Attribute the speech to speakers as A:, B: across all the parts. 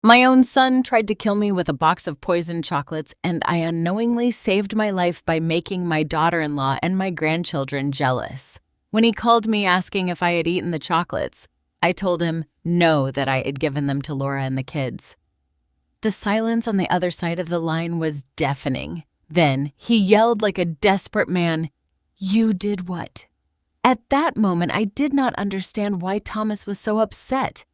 A: My own son tried to kill me with a box of poisoned chocolates, and I unknowingly saved my life by making my daughter-in-law and my grandchildren jealous. When he called me asking if I had eaten the chocolates, I told him no, that I had given them to Laura and the kids. The silence on the other side of the line was deafening. Then he yelled like a desperate man, "You did what?" At that moment, I did not understand why Thomas was so upset.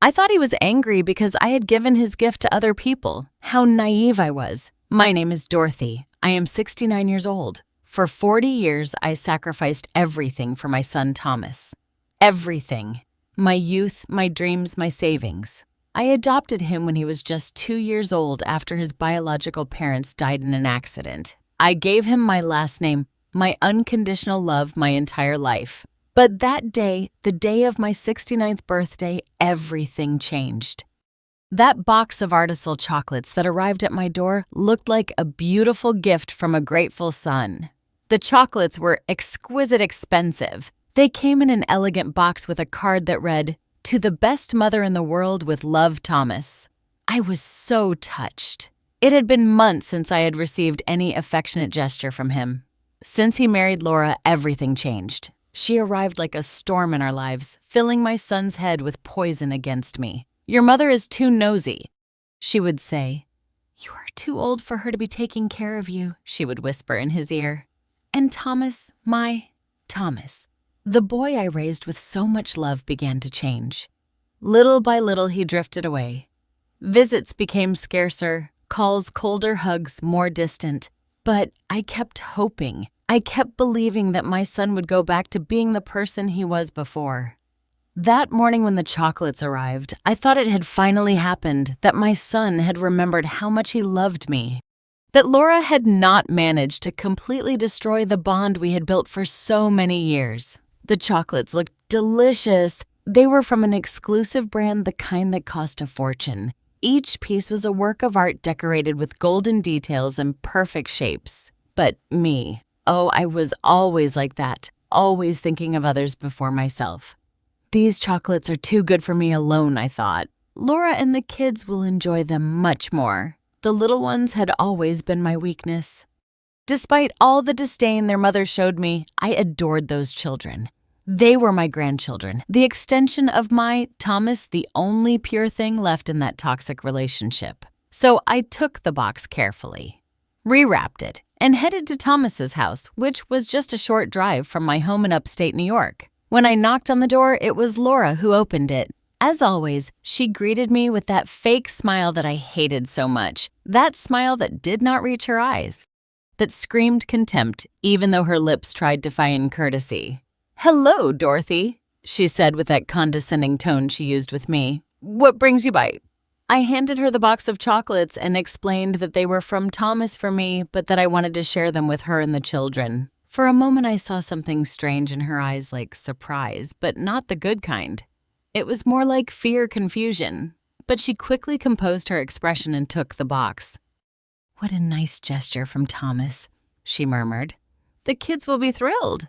A: I thought he was angry because I had given his gift to other people. How naive I was. My name is Dorothy. I am 69 years old. For 40 years, I sacrificed everything for my son Thomas. Everything. My youth, my dreams, my savings. I adopted him when he was just 2 years old after his biological parents died in an accident. I gave him my last name, my unconditional love my entire life. But that day, the day of my 69th birthday, everything changed. That box of Artisil chocolates that arrived at my door looked like a beautiful gift from a grateful son. The chocolates were exquisite expensive. They came in an elegant box with a card that read, "To the best mother in the world with love, Thomas." I was so touched. It had been months since I had received any affectionate gesture from him. Since he married Laura, everything changed. She arrived like a storm in our lives, filling my son's head with poison against me. "Your mother is too nosy," she would say. "You are too old for her to be taking care of you," she would whisper in his ear. And Thomas, my Thomas, the boy I raised with so much love, began to change. Little by little, he drifted away. Visits became scarcer, calls, colder, hugs more distant. But I kept hoping. I kept believing that my son would go back to being the person he was before. That morning when the chocolates arrived, I thought it had finally happened, that my son had remembered how much he loved me. That Laura had not managed to completely destroy the bond we had built for so many years. The chocolates looked delicious. They were from an exclusive brand, the kind that cost a fortune. Each piece was a work of art decorated with golden details and perfect shapes. But me, oh, I was always like that, always thinking of others before myself. These chocolates are too good for me alone, I thought. Laura and the kids will enjoy them much more. The little ones had always been my weakness. Despite all the disdain their mother showed me, I adored those children. They were my grandchildren, the extension of my Thomas, the only pure thing left in that toxic relationship. So I took the box carefully, rewrapped it, and headed to Thomas's house, which was just a short drive from my home in upstate New York. When I knocked on the door, it was Laura who opened it. As always, she greeted me with that fake smile that I hated so much, that smile that did not reach her eyes, that screamed contempt even though her lips tried to feign courtesy. "Hello, Dorothy," she said with that condescending tone she used with me. "What brings you by?" I handed her the box of chocolates and explained that they were from Thomas for me, but that I wanted to share them with her and the children. For a moment, I saw something strange in her eyes, like surprise, but not the good kind. It was more like fear, confusion. But she quickly composed her expression and took the box. "What a nice gesture from Thomas," she murmured. "The kids will be thrilled."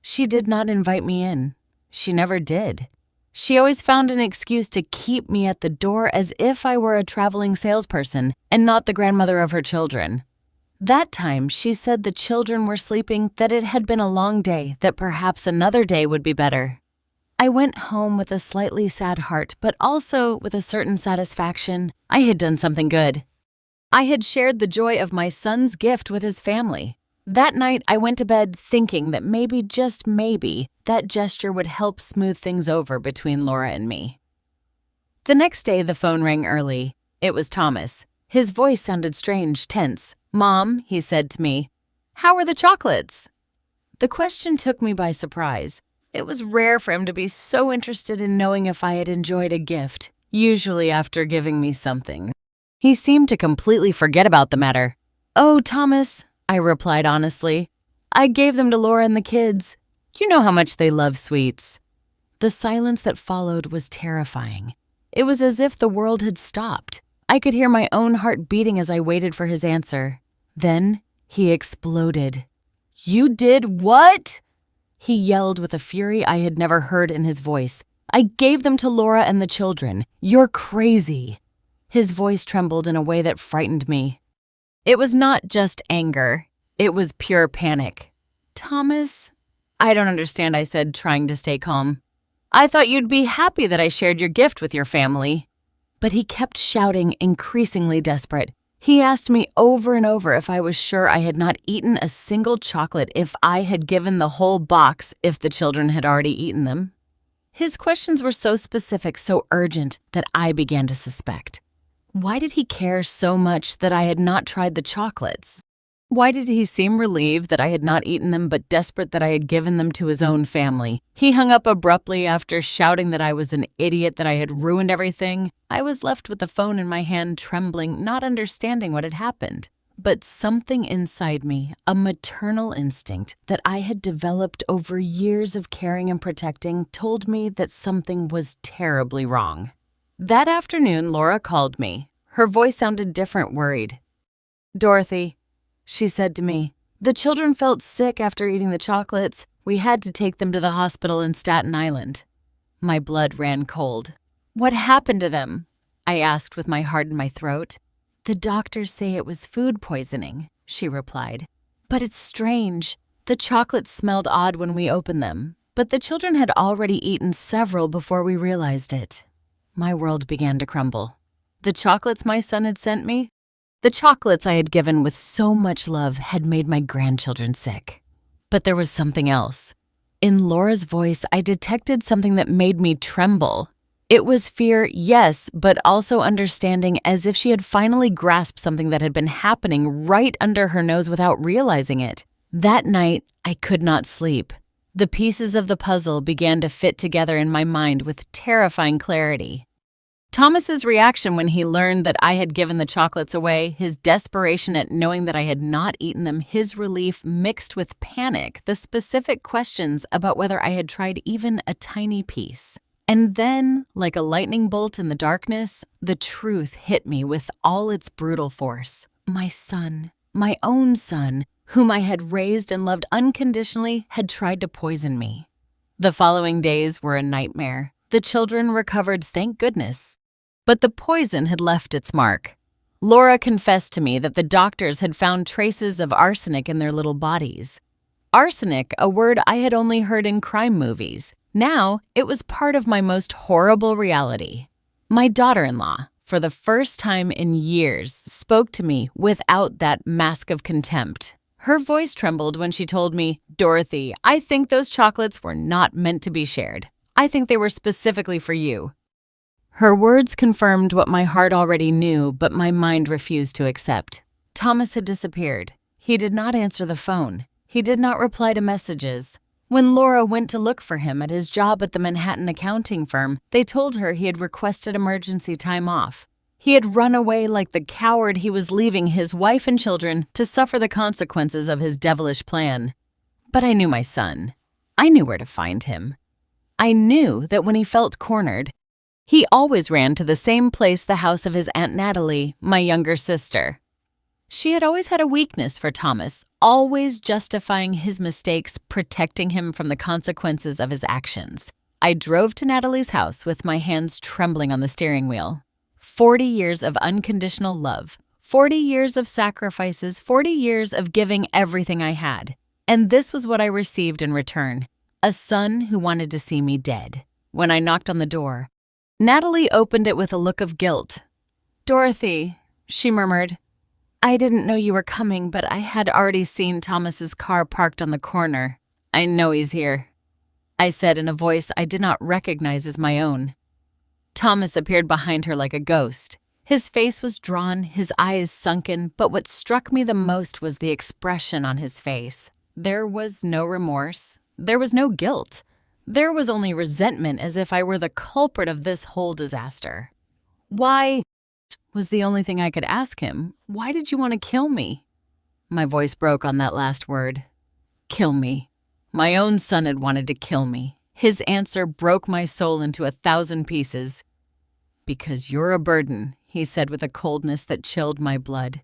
A: She did not invite me in. She never did. She always found an excuse to keep me at the door as if I were a traveling salesperson and not the grandmother of her children. That time, she said the children were sleeping, that it had been a long day, that perhaps another day would be better. I went home with a slightly sad heart, but also with a certain satisfaction. I had done something good. I had shared the joy of my son's gift with his family. That night, I went to bed thinking that maybe, just maybe, that gesture would help smooth things over between Laura and me. The next day, the phone rang early. It was Thomas. His voice sounded strange, tense. "Mom," he said to me, "how are the chocolates?" The question took me by surprise. It was rare for him to be so interested in knowing if I had enjoyed a gift, usually after giving me something. He seemed to completely forget about the matter. "Oh, Thomas," I replied honestly, "I gave them to Laura and the kids. You know how much they love sweets." The silence that followed was terrifying. It was as if the world had stopped. I could hear my own heart beating as I waited for his answer. Then he exploded. "You did what?" He yelled with a fury I had never heard in his voice. "I gave them to Laura and the children. You're crazy." His voice trembled in a way that frightened me. It was not just anger. It was pure panic. "Thomas?" "I don't understand," I said, trying to stay calm. "I thought you'd be happy that I shared your gift with your family." But he kept shouting, increasingly desperate. He asked me over and over if I was sure I had not eaten a single chocolate, if I had given the whole box, if the children had already eaten them. His questions were so specific, so urgent, that I began to suspect. Why did he care so much that I had not tried the chocolates? Why did he seem relieved that I had not eaten them but desperate that I had given them to his own family? He hung up abruptly after shouting that I was an idiot, that I had ruined everything. I was left with the phone in my hand, trembling, not understanding what had happened. But something inside me, a maternal instinct that I had developed over years of caring and protecting, told me that something was terribly wrong. That afternoon, Laura called me. Her voice sounded different, worried. "Dorothy," she said to me, "the children felt sick after eating the chocolates. We had to take them to the hospital in Staten Island." My blood ran cold. "What happened to them?" I asked with my heart in my throat. "The doctors say it was food poisoning," she replied. "But it's strange. The chocolates smelled odd when we opened them, but the children had already eaten several before we realized it." My world began to crumble. The chocolates my son had sent me? The chocolates I had given with so much love had made my grandchildren sick. But there was something else. In Laura's voice, I detected something that made me tremble. It was fear, yes, but also understanding, as if she had finally grasped something that had been happening right under her nose without realizing it. That night, I could not sleep. The pieces of the puzzle began to fit together in my mind with terrifying clarity. Thomas's reaction when he learned that I had given the chocolates away, his desperation at knowing that I had not eaten them, his relief mixed with panic, the specific questions about whether I had tried even a tiny piece. And then, like a lightning bolt in the darkness, the truth hit me with all its brutal force. My son, my own son, whom I had raised and loved unconditionally, had tried to poison me. The following days were a nightmare. The children recovered, thank goodness. But the poison had left its mark. Laura confessed to me that the doctors had found traces of arsenic in their little bodies. Arsenic, a word I had only heard in crime movies. Now, it was part of my most horrible reality. My daughter-in-law, for the first time in years, spoke to me without that mask of contempt. Her voice trembled when she told me, "Dorothy, I think those chocolates were not meant to be shared. I think they were specifically for you." Her words confirmed what my heart already knew, but my mind refused to accept. Thomas had disappeared. He did not answer the phone. He did not reply to messages. When Laura went to look for him at his job at the Manhattan accounting firm, they told her he had requested emergency time off. He had run away like the coward he was, leaving his wife and children to suffer the consequences of his devilish plan. But I knew my son. I knew where to find him. I knew that when he felt cornered, he always ran to the same place, the house of his Aunt Natalie, my younger sister. She had always had a weakness for Thomas, always justifying his mistakes, protecting him from the consequences of his actions. I drove to Natalie's house with my hands trembling on the steering wheel. 40 years of unconditional love, 40 years of sacrifices, 40 years of giving everything I had. And this was what I received in return, a son who wanted to see me dead. When I knocked on the door, Natalie opened it with a look of guilt. "Dorothy," she murmured, "I didn't know you were coming, but I had already seen Thomas's car parked on the corner. I know he's here," I said in a voice I did not recognize as my own. Thomas appeared behind her like a ghost. His face was drawn, his eyes sunken, but what struck me the most was the expression on his face. There was no remorse. There was no guilt. There was only resentment, as if I were the culprit of this whole disaster. "Why?" was the only thing I could ask him. "Why did you want to kill me?" My voice broke on that last word. Kill me. My own son had wanted to kill me. His answer broke my soul into 1,000 pieces. "Because you're a burden," he said with a coldness that chilled my blood.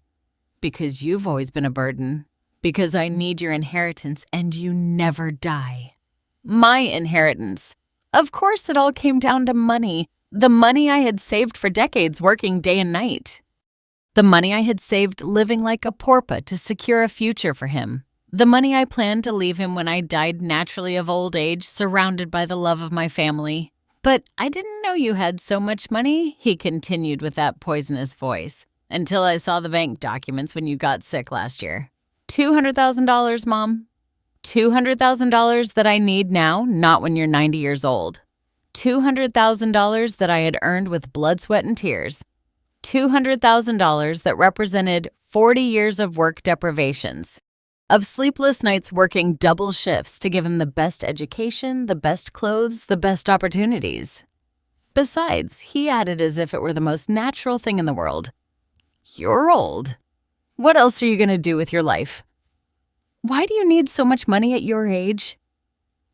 A: "Because you've always been a burden. Because I need your inheritance and you never die." My inheritance. Of course it all came down to money. The money I had saved for decades working day and night. The money I had saved living like a porpoise to secure a future for him. The money I planned to leave him when I died naturally of old age, surrounded by the love of my family. But I didn't know you had so much money, he continued with that poisonous voice, until I saw the bank documents when you got sick last year. $200,000, Mom. $200,000 that I need now, not when you're 90 years old. $200,000 that I had earned with blood, sweat, and tears. $200,000 that represented 40 years of work deprivations, of sleepless nights working double shifts to give him the best education, the best clothes, the best opportunities. Besides, he added as if it were the most natural thing in the world, "You're old. What else are you going to do with your life? Why do you need so much money at your age?"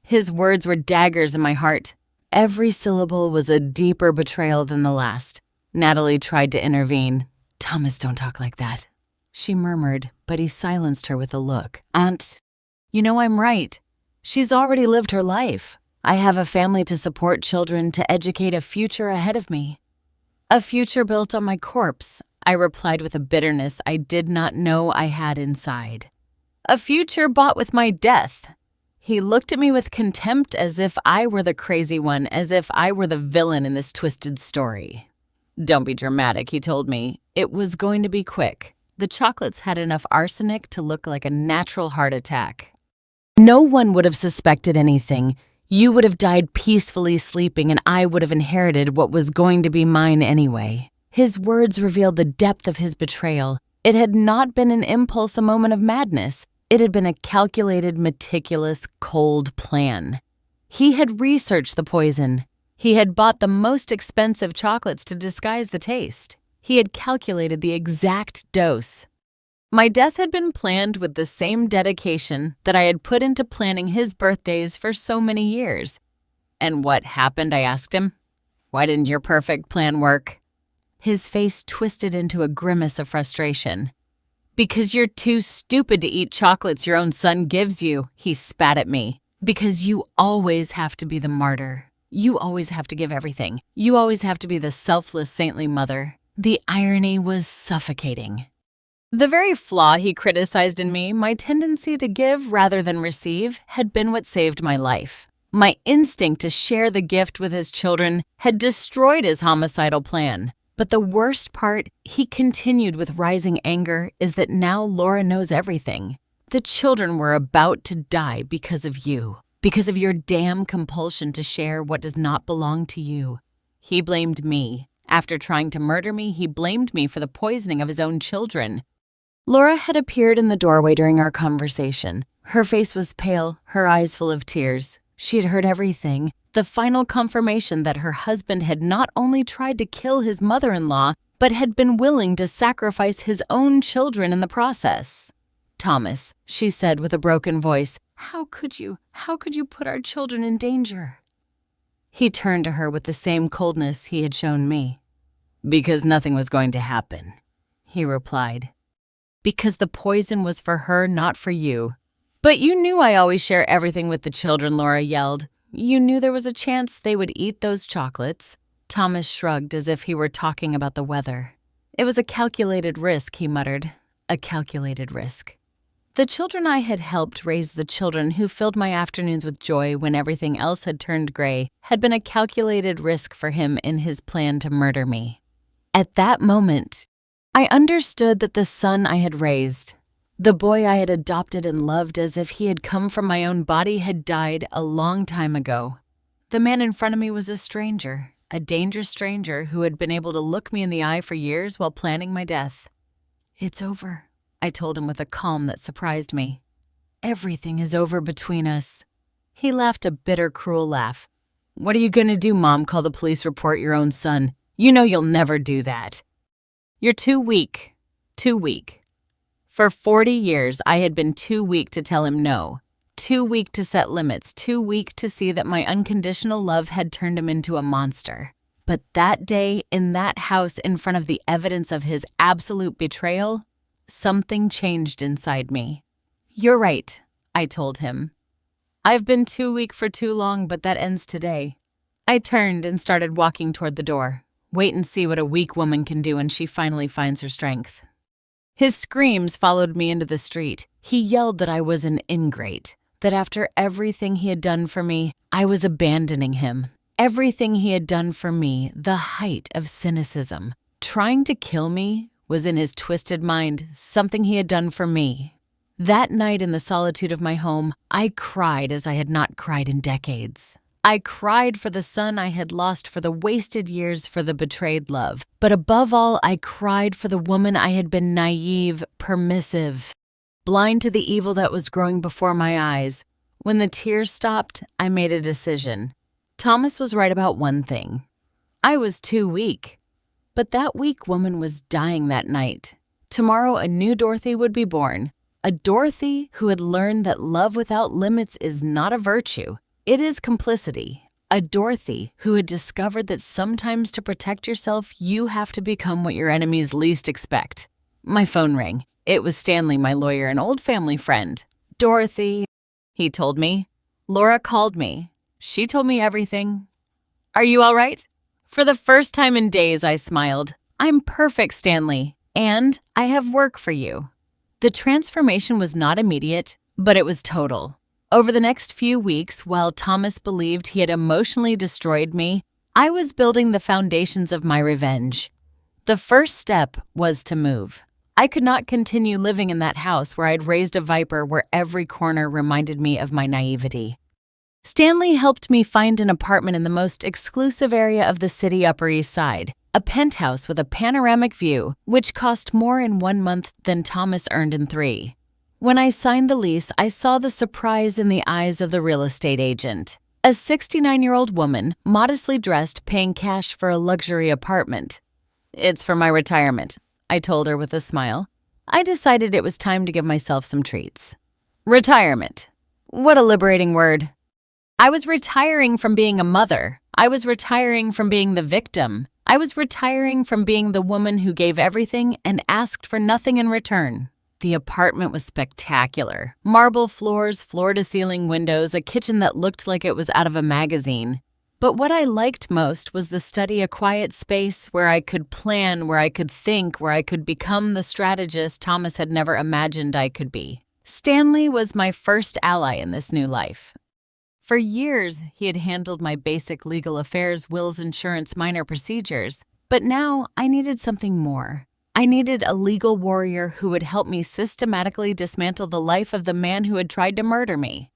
A: His words were daggers in my heart. Every syllable was a deeper betrayal than the last. Natalie tried to intervene. "Thomas, don't talk like that," she murmured, but he silenced her with a look. "Aunt, you know I'm right. She's already lived her life. I have a family to support, children, to educate, a future ahead of me." "A future built on my corpse," I replied with a bitterness I did not know I had inside. "A future bought with my death." He looked at me with contempt, as if I were the crazy one, as if I were the villain in this twisted story. "Don't be dramatic," he told me. "It was going to be quick. The chocolates had enough arsenic to look like a natural heart attack. No one would have suspected anything. You would have died peacefully sleeping, and I would have inherited what was going to be mine anyway." His words revealed the depth of his betrayal. It had not been an impulse, a moment of madness. It had been a calculated, meticulous, cold plan. He had researched the poison. He had bought the most expensive chocolates to disguise the taste. He had calculated the exact dose. My death had been planned with the same dedication that I had put into planning his birthdays for so many years. "And what happened?" I asked him. "Why didn't your perfect plan work?" His face twisted into a grimace of frustration. "Because you're too stupid to eat chocolates your own son gives you," he spat at me. "Because you always have to be the martyr. You always have to give everything. You always have to be the selfless, saintly mother." The irony was suffocating. The very flaw he criticized in me, my tendency to give rather than receive, had been what saved my life. My instinct to share the gift with his children had destroyed his homicidal plan. But the worst part, he continued with rising anger, is that now Laura knows everything. The children were about to die because of you, because of your damn compulsion to share what does not belong to you. He blamed me. After trying to murder me, he blamed me for the poisoning of his own children. Laura had appeared in the doorway during our conversation. Her face was pale, her eyes full of tears. She had heard everything. The final confirmation that her husband had not only tried to kill his mother-in-law, but had been willing to sacrifice his own children in the process. "Thomas," she said with a broken voice, How could you put our children in danger?" He turned to her with the same coldness he had shown me. "Because nothing was going to happen," he replied. "Because the poison was for her, not for you." "But you knew I always share everything with the children," Laura yelled. "You knew there was a chance they would eat those chocolates." Thomas shrugged as if he were talking about the weather. "It was a calculated risk," he muttered. "A calculated risk." The children I had helped raise, the children who filled my afternoons with joy when everything else had turned gray, had been a calculated risk for him in his plan to murder me. At that moment, I understood that the son I had raised, the boy I had adopted and loved as if he had come from my own body, had died a long time ago. The man in front of me was a stranger, a dangerous stranger who had been able to look me in the eye for years while planning my death. "It's over," I told him with a calm that surprised me. "Everything is over between us." He laughed a bitter, cruel laugh. "What are you going to do, Mom? Call the police, report your own son? You know you'll never do that." "You're too weak. Too weak." For 40 years, I had been too weak to tell him no. Too weak to set limits. Too weak to see that my unconditional love had turned him into a monster. But that day, in that house, in front of the evidence of his absolute betrayal, something changed inside me. "You're right," I told him. "I've been too weak for too long, but that ends today. I turned and started walking toward the door. Wait and see what a weak woman can do when she finally finds her strength. His screams followed me into the street. He yelled that I was an ingrate, that after everything he had done for me, I was abandoning him. Everything he had done for me, the height of cynicism. Trying to kill me was in his twisted mind something he had done for me. That night in the solitude of my home, I cried as I had not cried in decades. I cried for the son I had lost, for the wasted years, for the betrayed love. But above all, I cried for the woman I had been naive, permissive, blind to the evil that was growing before my eyes. When the tears stopped, I made a decision. Thomas was right about one thing. I was too weak. But that weak woman was dying that night. Tomorrow a new Dorothy would be born. A Dorothy who had learned that love without limits is not a virtue. It is complicity. A Dorothy who had discovered that sometimes to protect yourself, you have to become what your enemies least expect. My phone rang. It was Stanley, my lawyer, an old family friend. "Dorothy," he told me. "Laura called me. She told me everything. Are you all right?" For the first time in days, I smiled. "I'm perfect, Stanley, and I have work for you." The transformation was not immediate, but it was total. Over the next few weeks, while Thomas believed he had emotionally destroyed me, I was building the foundations of my revenge. The first step was to move. I could not continue living in that house where I'd raised a viper where every corner reminded me of my naivety. Stanley helped me find an apartment in the most exclusive area of the city Upper East Side, a penthouse with a panoramic view, which cost more in 1 month than Thomas earned in 3. When I signed the lease, I saw the surprise in the eyes of the real estate agent. A 69-year-old woman, modestly dressed, paying cash for a luxury apartment. "It's for my retirement," I told her with a smile. I decided it was time to give myself some treats. Retirement. What a liberating word. I was retiring from being a mother. I was retiring from being the victim. I was retiring from being the woman who gave everything and asked for nothing in return. The apartment was spectacular. Marble floors, floor-to-ceiling windows, a kitchen that looked like it was out of a magazine. But what I liked most was the study, a quiet space where I could plan, where I could think, where I could become the strategist Thomas had never imagined I could be. Stanley was my first ally in this new life. For years, he had handled my basic legal affairs, wills, insurance, minor procedures. But now I needed something more. I needed a legal warrior who would help me systematically dismantle the life of the man who had tried to murder me.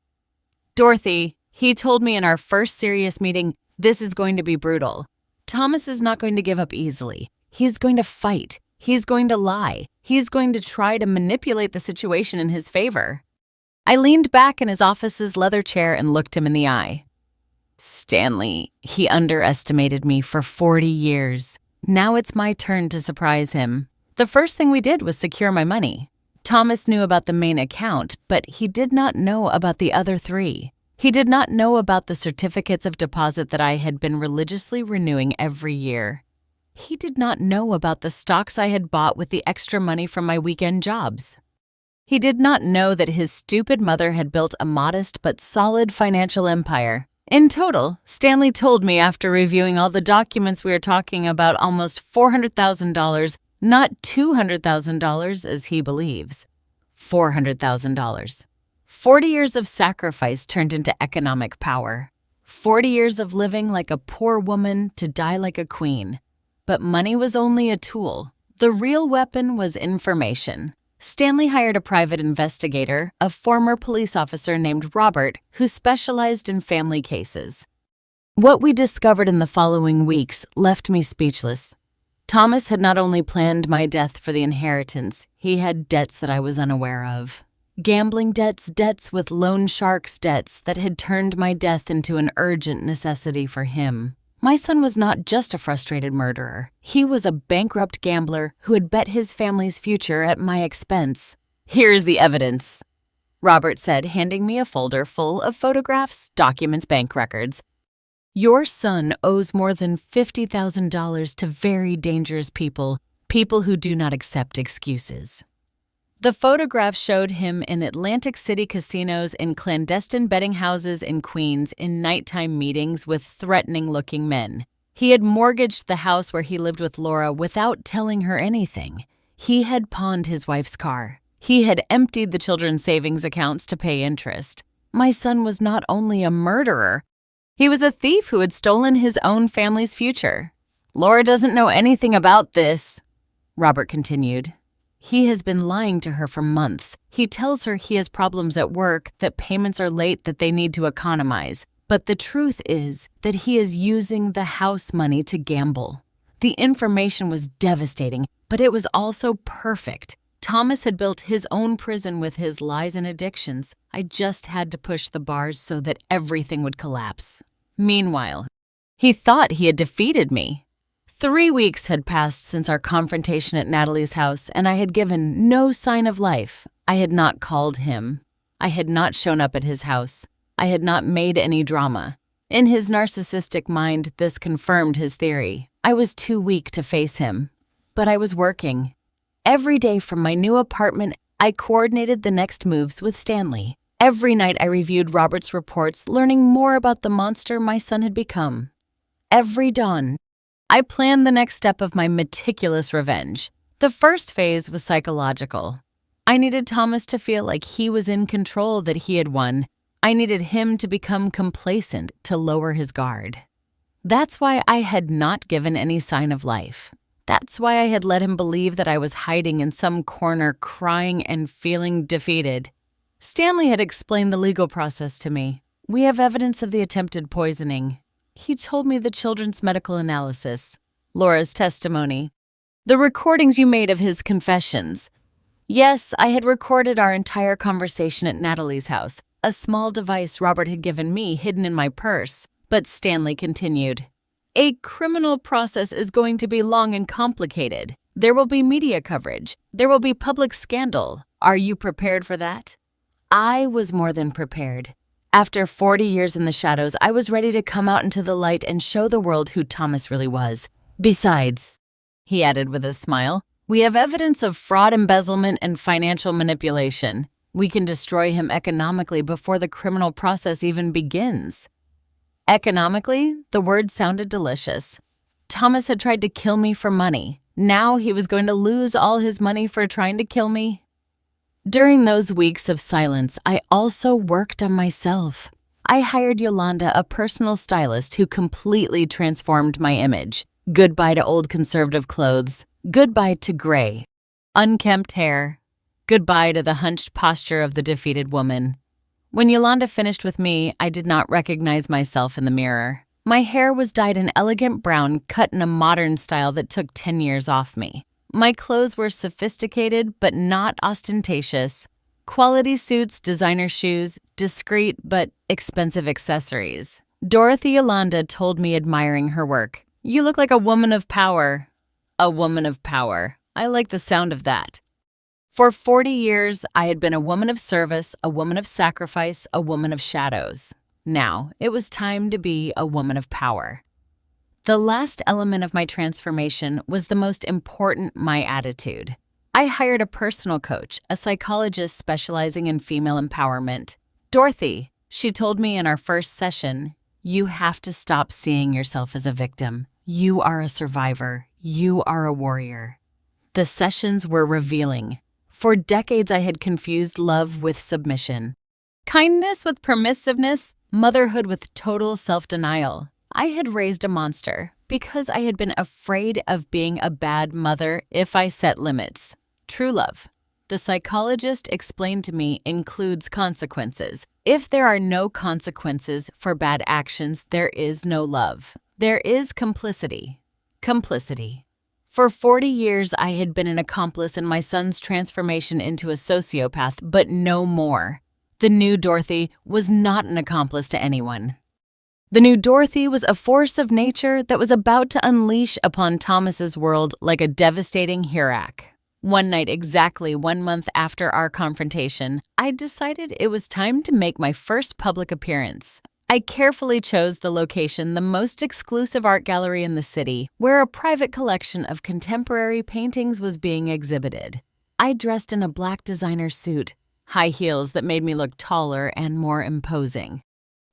A: "Dorothy," he told me in our first serious meeting, "this is going to be brutal. Thomas is not going to give up easily. He's going to fight. He's going to lie. He's going to try to manipulate the situation in his favor." I leaned back in his office's leather chair and looked him in the eye. "Stanley, he underestimated me for 40 years. Now it's my turn to surprise him." The first thing we did was secure my money. Thomas knew about the main account, but he did not know about the other 3. He did not know about the certificates of deposit that I had been religiously renewing every year. He did not know about the stocks I had bought with the extra money from my weekend jobs. He did not know that his stupid mother had built a modest but solid financial empire. In total, Stanley told me after reviewing all the documents we were talking about almost $400,000, not $200,000 as he believes. $400,000. 40 years of sacrifice turned into economic power. 40 years of living like a poor woman to die like a queen. But money was only a tool. The real weapon was information. Stanley hired a private investigator, a former police officer named Robert, who specialized in family cases. What we discovered in the following weeks left me speechless. Thomas had not only planned my death for the inheritance, he had debts that I was unaware of. Gambling debts, debts with loan sharks, debts that had turned my death into an urgent necessity for him. My son was not just a frustrated murderer. He was a bankrupt gambler who had bet his family's future at my expense. "Here's the evidence," Robert said, handing me a folder full of photographs, documents, bank records. "Your son owes more than $50,000 to very dangerous people, people who do not accept excuses." The photograph showed him in Atlantic City casinos, in clandestine betting houses in Queens, in nighttime meetings with threatening-looking men. He had mortgaged the house where he lived with Laura without telling her anything. He had pawned his wife's car. He had emptied the children's savings accounts to pay interest. My son was not only a murderer, he was a thief who had stolen his own family's future. Laura doesn't know anything about this, Robert continued. He has been lying to her for months. He tells her he has problems at work, that payments are late, that they need to economize. But the truth is that he is using the house money to gamble. The information was devastating, but it was also perfect. Thomas had built his own prison with his lies and addictions. I just had to push the bars so that everything would collapse. Meanwhile, he thought he had defeated me. 3 weeks had passed since our confrontation at Natalie's house, and I had given no sign of life. I had not called him. I had not shown up at his house. I had not made any drama. In his narcissistic mind, this confirmed his theory. I was too weak to face him. But I was working. Every day from my new apartment, I coordinated the next moves with Stanley. Every night I reviewed Robert's reports, learning more about the monster my son had become. Every dawn, I planned the next step of my meticulous revenge. The first phase was psychological. I needed Thomas to feel like he was in control, that he had won. I needed him to become complacent, to lower his guard. That's why I had not given any sign of life. That's why I had let him believe that I was hiding in some corner, crying and feeling defeated. Stanley had explained the legal process to me. We have evidence of the attempted poisoning. He told me the children's medical analysis, Laura's testimony, the recordings you made of his confessions. Yes, I had recorded our entire conversation at Natalie's house, a small device Robert had given me hidden in my purse. But Stanley continued. A criminal process is going to be long and complicated. There will be media coverage. There will be public scandal. Are you prepared for that? I was more than prepared. After 40 years in the shadows, I was ready to come out into the light and show the world who Thomas really was. Besides, he added with a smile, we have evidence of fraud, embezzlement, and financial manipulation. We can destroy him economically before the criminal process even begins. Economically, the word sounded delicious. Thomas had tried to kill me for money. Now he was going to lose all his money for trying to kill me. During those weeks of silence, I also worked on myself. I hired Yolanda, a personal stylist who completely transformed my image. Goodbye to old conservative clothes. Goodbye to gray, unkempt hair. Goodbye to the hunched posture of the defeated woman. When Yolanda finished with me, I did not recognize myself in the mirror. My hair was dyed an elegant brown, cut in a modern style that took 10 years off me. My clothes were sophisticated but not ostentatious. Quality suits, designer shoes, discreet but expensive accessories. Dorothy Yolanda told me, admiring her work, "You look like a woman of power." A woman of power. I like the sound of that. For 40 years, I had been a woman of service, a woman of sacrifice, a woman of shadows. Now, it was time to be a woman of power. The last element of my transformation was the most important: my attitude. I hired a personal coach, a psychologist specializing in female empowerment. Dorothy, she told me in our first session, you have to stop seeing yourself as a victim. You are a survivor. You are a warrior. The sessions were revealing. For decades, I had confused love with submission, kindness with permissiveness, motherhood with total self-denial. I had raised a monster because I had been afraid of being a bad mother if I set limits. True love, the psychologist explained to me, includes consequences. If there are no consequences for bad actions, there is no love. There is complicity. Complicity. For 40 years, I had been an accomplice in my son's transformation into a sociopath, but no more. The new Dorothy was not an accomplice to anyone. The new Dorothy was a force of nature that was about to unleash upon Thomas's world like a devastating Hirak. One night, exactly 1 month after our confrontation, I decided it was time to make my first public appearance. I carefully chose the location, the most exclusive art gallery in the city, where a private collection of contemporary paintings was being exhibited. I dressed in a black designer suit, high heels that made me look taller and more imposing,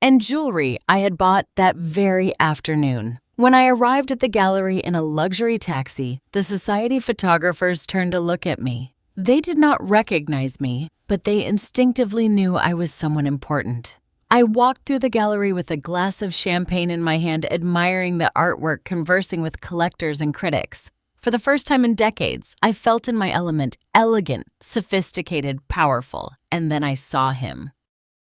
A: and jewelry I had bought that very afternoon. When I arrived at the gallery in a luxury taxi, the society photographers turned to look at me. They did not recognize me, but they instinctively knew I was someone important. I walked through the gallery with a glass of champagne in my hand, admiring the artwork, conversing with collectors and critics. For the first time in decades, I felt in my element, elegant, sophisticated, powerful, and then I saw him.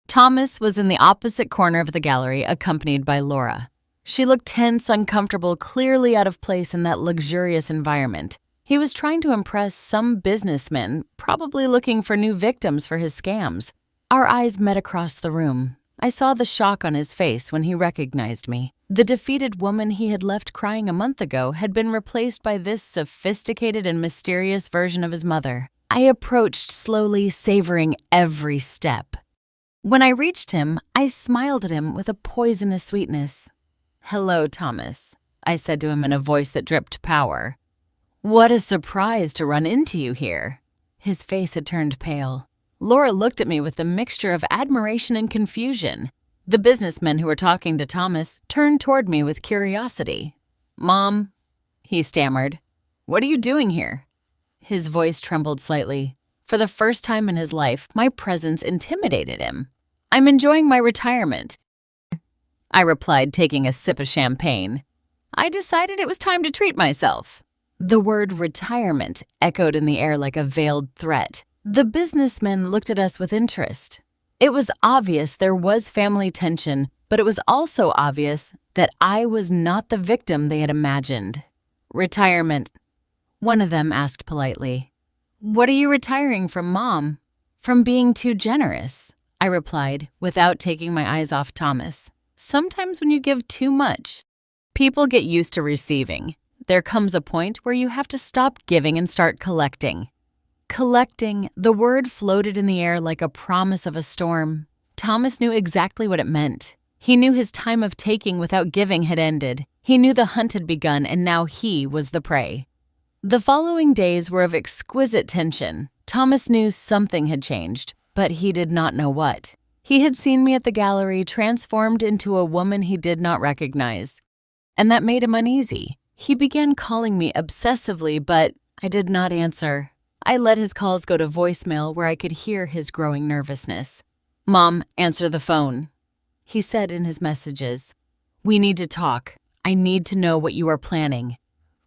A: Thomas was in the opposite corner of the gallery, accompanied by Laura. She looked tense, uncomfortable, clearly out of place in that luxurious environment. He was trying to impress some businessman, probably looking for new victims for his scams. Our eyes met across the room. I saw the shock on his face when he recognized me. The defeated woman he had left crying a month ago had been replaced by this sophisticated and mysterious version of his mother. I approached slowly, savoring every step. When I reached him, I smiled at him with a poisonous sweetness. "Hello, Thomas," I said to him in a voice that dripped power. "What a surprise to run into you here." His face had turned pale. Laura looked at me with a mixture of admiration and confusion. The businessmen who were talking to Thomas turned toward me with curiosity. "Mom," he stammered, "what are you doing here?" His voice trembled slightly. For the first time in his life, my presence intimidated him. "I'm enjoying my retirement," I replied, taking a sip of champagne. "I decided it was time to treat myself." The word retirement echoed in the air like a veiled threat. The businessmen looked at us with interest. It was obvious there was family tension, but it was also obvious that I was not the victim they had imagined. "Retirement," one of them asked politely. "What are you retiring from, Mom?" "From being too generous," I replied, without taking my eyes off Thomas. "Sometimes when you give too much, people get used to receiving. There comes a point where you have to stop giving and start collecting." Collecting, the word floated in the air like a promise of a storm. Thomas knew exactly what it meant. He knew his time of taking without giving had ended. He knew the hunt had begun, and now he was the prey. The following days were of exquisite tension. Thomas knew something had changed, but he did not know what. He had seen me at the gallery transformed into a woman he did not recognize, and that made him uneasy. He began calling me obsessively, but I did not answer. I let his calls go to voicemail where I could hear his growing nervousness. "Mom, answer the phone," he said in his messages. "We need to talk. I need to know what you are planning."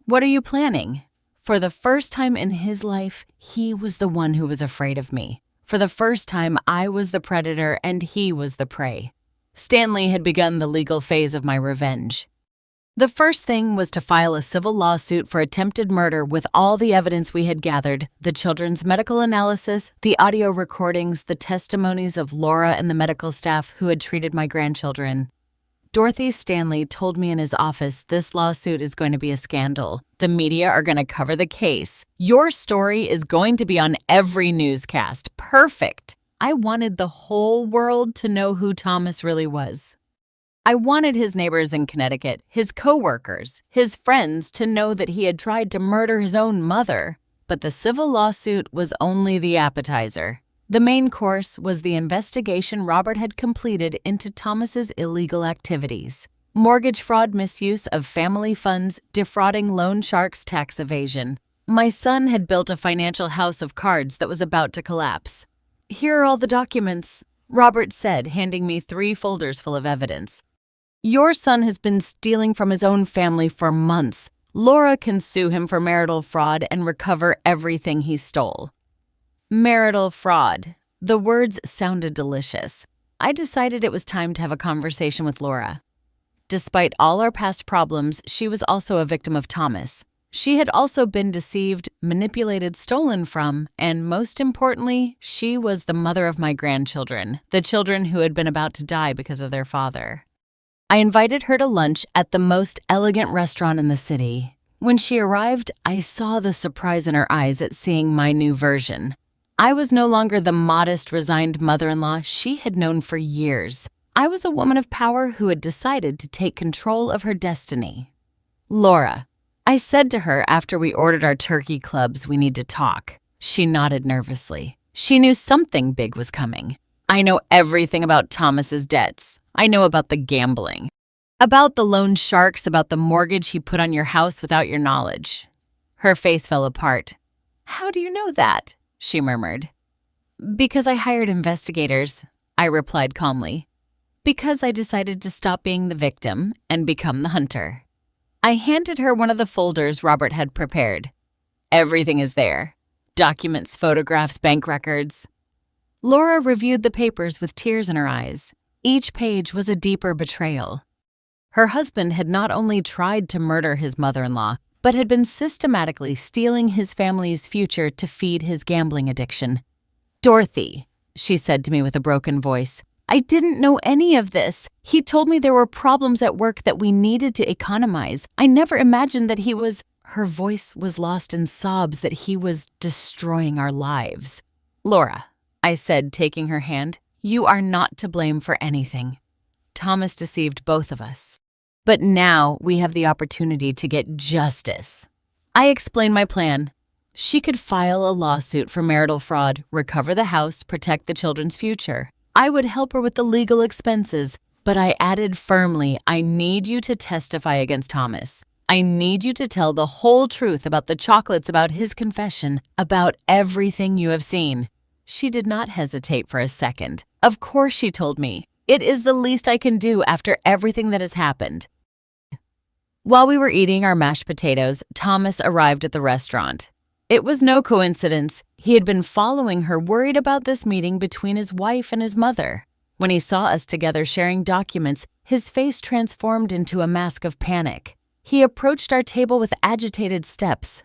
A: "What are you planning?" For the first time in his life, he was the one who was afraid of me. For the first time, I was the predator and he was the prey. Stanley had begun the legal phase of my revenge. The first thing was to file a civil lawsuit for attempted murder with all the evidence we had gathered, the children's medical analysis, the audio recordings, the testimonies of Laura and the medical staff who had treated my grandchildren. Dorothy Stanley told me in his office this lawsuit is going to be a scandal. The media are going to cover the case. Your story is going to be on every newscast. Perfect. I wanted the whole world to know who Thomas really was. I wanted his neighbors in Connecticut, his coworkers, his friends to know that he had tried to murder his own mother. But the civil lawsuit was only the appetizer. The main course was the investigation Robert had completed into Thomas's illegal activities. Mortgage fraud, misuse of family funds, defrauding loan sharks, tax evasion. My son had built a financial house of cards that was about to collapse. "Here are all the documents," Robert said, handing me 3 folders full of evidence. "Your son has been stealing from his own family for months. Laura can sue him for marital fraud and recover everything he stole." Marital fraud. The words sounded delicious. I decided it was time to have a conversation with Laura. Despite all our past problems, she was also a victim of Thomas. She had also been deceived, manipulated, stolen from, and most importantly, she was the mother of my grandchildren, the children who had been about to die because of their father. I invited her to lunch at the most elegant restaurant in the city. When she arrived, I saw the surprise in her eyes at seeing my new version. I was no longer the modest, resigned mother-in-law she had known for years. I was a woman of power who had decided to take control of her destiny. "Laura," I said to her after we ordered our turkey clubs, "we need to talk." She nodded nervously. She knew something big was coming. I know everything about Thomas's debts. I know about the gambling. About the loan sharks, about the mortgage he put on your house without your knowledge. Her face fell apart. How do you know that? She murmured. Because I hired investigators, I replied calmly. Because I decided to stop being the victim and become the hunter. I handed her one of the folders Robert had prepared. Everything is there. Documents, photographs, bank records. Laura reviewed the papers with tears in her eyes. Each page was a deeper betrayal. Her husband had not only tried to murder his mother-in-law, but had been systematically stealing his family's future to feed his gambling addiction. Dorothy, she said to me with a broken voice, I didn't know any of this. He told me there were problems at work that we needed to economize. I never imagined that he was... Her voice was lost in sobs that he was destroying our lives. Laura, I said, taking her hand, you are not to blame for anything. Thomas deceived both of us. But now we have the opportunity to get justice. I explained my plan. She could file a lawsuit for marital fraud, recover the house, protect the children's future. I would help her with the legal expenses, but I added firmly, I need you to testify against Thomas. I need you to tell the whole truth about the chocolates, about his confession, about everything you have seen. She did not hesitate for a second. Of course, she told me. It is the least I can do after everything that has happened. While we were eating our mashed potatoes, Thomas arrived at the restaurant. It was no coincidence. He had been following her, worried about this meeting between his wife and his mother. When he saw us together sharing documents, his face transformed into a mask of panic. He approached our table with agitated steps.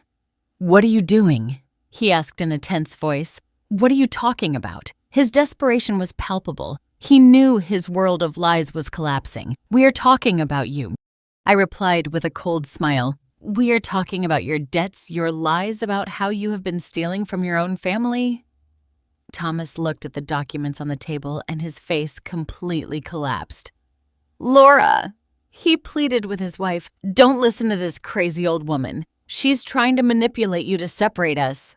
A: What are you doing? He asked in a tense voice. What are you talking about? His desperation was palpable. He knew his world of lies was collapsing. We are talking about you. I replied with a cold smile. We are talking about your debts, your lies about how you have been stealing from your own family. Thomas looked at the documents on the table and his face completely collapsed. Laura, he pleaded with his wife, don't listen to this crazy old woman. She's trying to manipulate you to separate us.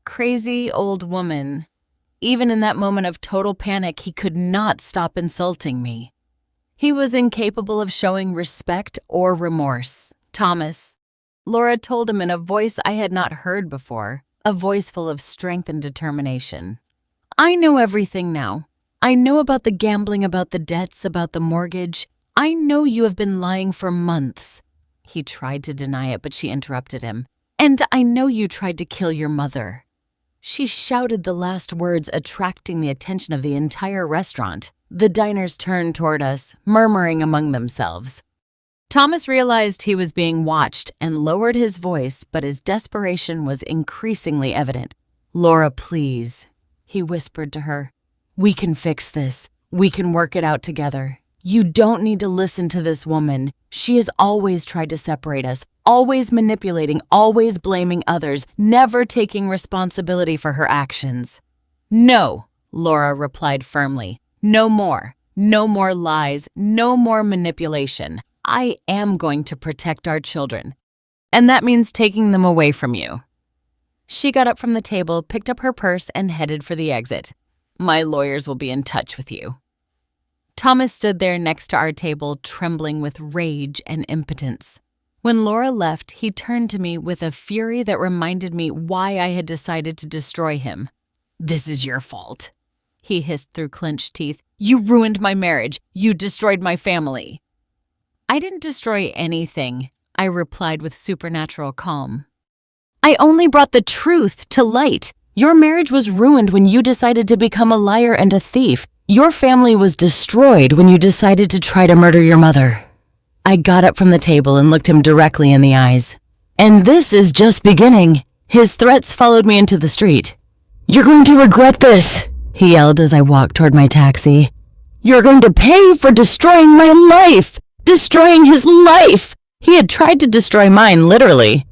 A: Crazy old woman. Even in that moment of total panic, he could not stop insulting me. He was incapable of showing respect or remorse. Thomas, Laura told him in a voice I had not heard before, a voice full of strength and determination. I know everything now. I know about the gambling, about the debts, about the mortgage. I know you have been lying for months. He tried to deny it, but she interrupted him. And I know you tried to kill your mother. She shouted the last words, attracting the attention of the entire restaurant. The diners turned toward us, murmuring among themselves. Thomas realized he was being watched and lowered his voice, but his desperation was increasingly evident. Laura, please, he whispered to her. We can fix this. We can work it out together. You don't need to listen to this woman. She has always tried to separate us, always manipulating, always blaming others, never taking responsibility for her actions. No, Laura replied firmly. No more. No more lies. No more manipulation. I am going to protect our children. And that means taking them away from you. She got up from the table, picked up her purse, and headed for the exit. My lawyers will be in touch with you. Thomas stood there next to our table, trembling with rage and impotence. When Laura left, he turned to me with a fury that reminded me why I had decided to destroy him. This is your fault, he hissed through clenched teeth. You ruined my marriage. You destroyed my family. I didn't destroy anything, I replied with supernatural calm. I only brought the truth to light. Your marriage was ruined when you decided to become a liar and a thief. Your family was destroyed when you decided to try to murder your mother. I got up from the table and looked him directly in the eyes. And this is just beginning. His threats followed me into the street. You're going to regret this, he yelled as I walked toward my taxi. You're going to pay for destroying my life, destroying his life. He had tried to destroy mine, literally.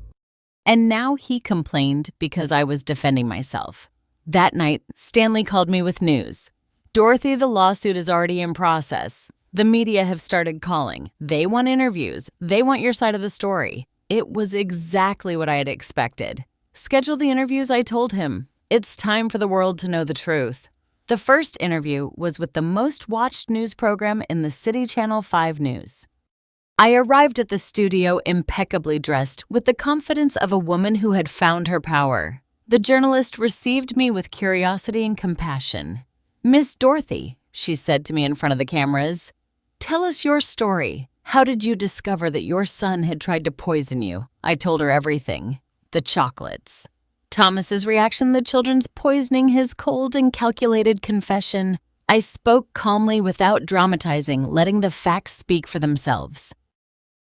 A: And now he complained because I was defending myself. That night, Stanley called me with news. Dorothy, the lawsuit is already in process. The media have started calling. They want interviews. They want your side of the story. It was exactly what I had expected. Schedule the interviews, I told him. It's time for the world to know the truth. The first interview was with the most watched news program in the City Channel 5 News. I arrived at the studio impeccably dressed with the confidence of a woman who had found her power. The journalist received me with curiosity and compassion. "Miss Dorothy," she said to me in front of the cameras, "tell us your story. How did you discover that your son had tried to poison you?" I told her everything. The chocolates. Thomas's reaction, the children's poisoning, his cold and calculated confession. I spoke calmly without dramatizing, letting the facts speak for themselves.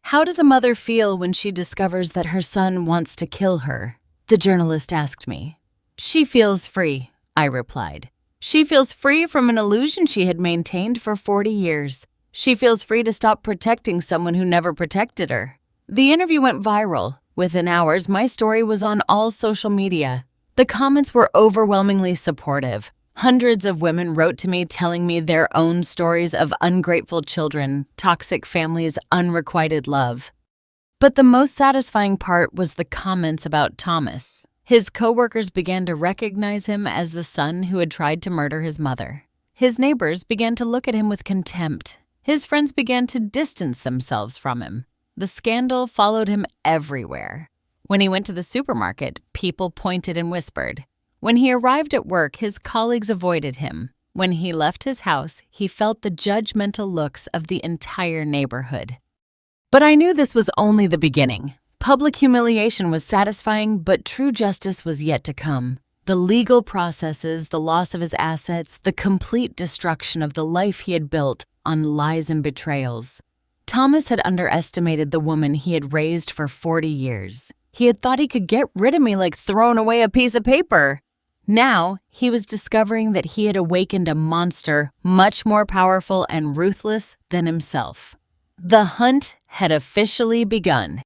A: "How does a mother feel when she discovers that her son wants to kill her?" the journalist asked me. "She feels free," I replied. "She feels free from an illusion she had maintained for 40 years. She feels free to stop protecting someone who never protected her." The interview went viral. Within hours, my story was on all social media. The comments were overwhelmingly supportive. Hundreds of women wrote to me telling me their own stories of ungrateful children, toxic families, unrequited love. But the most satisfying part was the comments about Thomas. His coworkers began to recognize him as the son who had tried to murder his mother. His neighbors began to look at him with contempt. His friends began to distance themselves from him. The scandal followed him everywhere. When he went to the supermarket, people pointed and whispered. When he arrived at work, his colleagues avoided him. When he left his house, he felt the judgmental looks of the entire neighborhood. But I knew this was only the beginning. Public humiliation was satisfying, but true justice was yet to come. The legal processes, the loss of his assets, the complete destruction of the life he had built on lies and betrayals. Thomas had underestimated the woman he had raised for 40 years. He had thought he could get rid of me like throwing away a piece of paper. Now, he was discovering that he had awakened a monster much more powerful and ruthless than himself. The hunt had officially begun,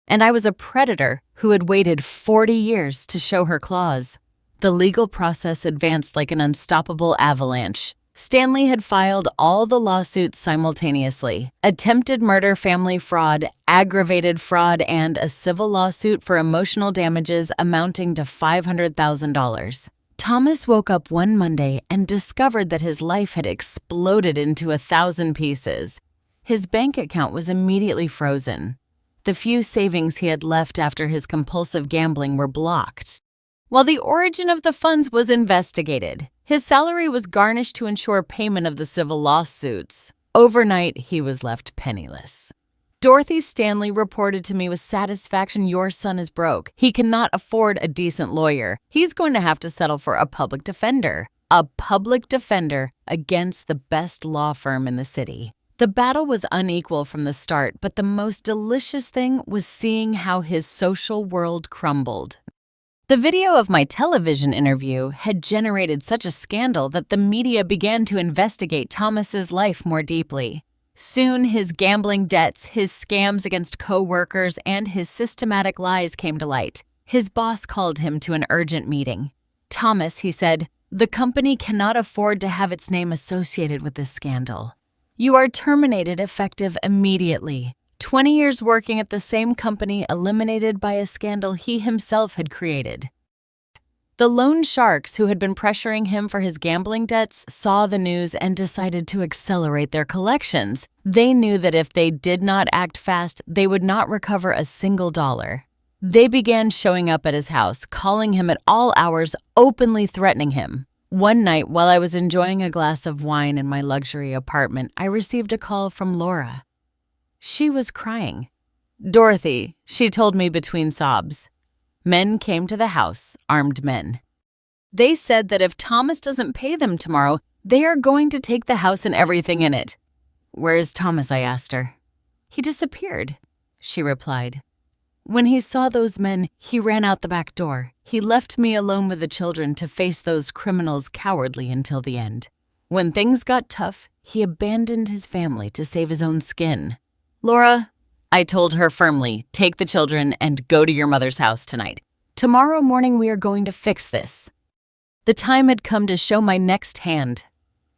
A: and I was a predator who had waited 40 years to show her claws. The legal process advanced like an unstoppable avalanche. Stanley had filed all the lawsuits simultaneously: attempted murder, family fraud, aggravated fraud, and a civil lawsuit for emotional damages amounting to $500,000. Thomas woke up one Monday and discovered that his life had exploded into 1,000 pieces. His bank account was immediately frozen. The few savings he had left after his compulsive gambling were blocked. While the origin of the funds was investigated, his salary was garnished to ensure payment of the civil lawsuits. Overnight, he was left penniless. Dorothy Stanley reported to me with satisfaction, "Your son is broke. He cannot afford a decent lawyer. He's going to have to settle for a public defender." A public defender against the best law firm in the city. The battle was unequal from the start, but the most delicious thing was seeing how his social world crumbled. The video of my television interview had generated such a scandal that the media began to investigate Thomas's life more deeply. Soon, his gambling debts, his scams against co-workers, and his systematic lies came to light. His boss called him to an urgent meeting. "Thomas," he said, "the company cannot afford to have its name associated with this scandal. You are terminated effective immediately." 20 years working at the same company eliminated by a scandal he himself had created. The loan sharks who had been pressuring him for his gambling debts saw the news and decided to accelerate their collections. They knew that if they did not act fast, they would not recover a single dollar. They began showing up at his house, calling him at all hours, openly threatening him. One night, while I was enjoying a glass of wine in my luxury apartment, I received a call from Laura. She was crying. "Dorothy," she told me between sobs. Men came to the house, armed men. They said that if Thomas doesn't pay them tomorrow, they are going to take the house and everything in it. "Where is Thomas?" I asked her. "He disappeared," she replied. "When he saw those men, he ran out the back door. He left me alone with the children to face those criminals cowardly until the end. When things got tough, he abandoned his family to save his own skin." "Laura," I told her firmly, "take the children and go to your mother's house tonight. Tomorrow morning we are going to fix this." The time had come to show my next hand.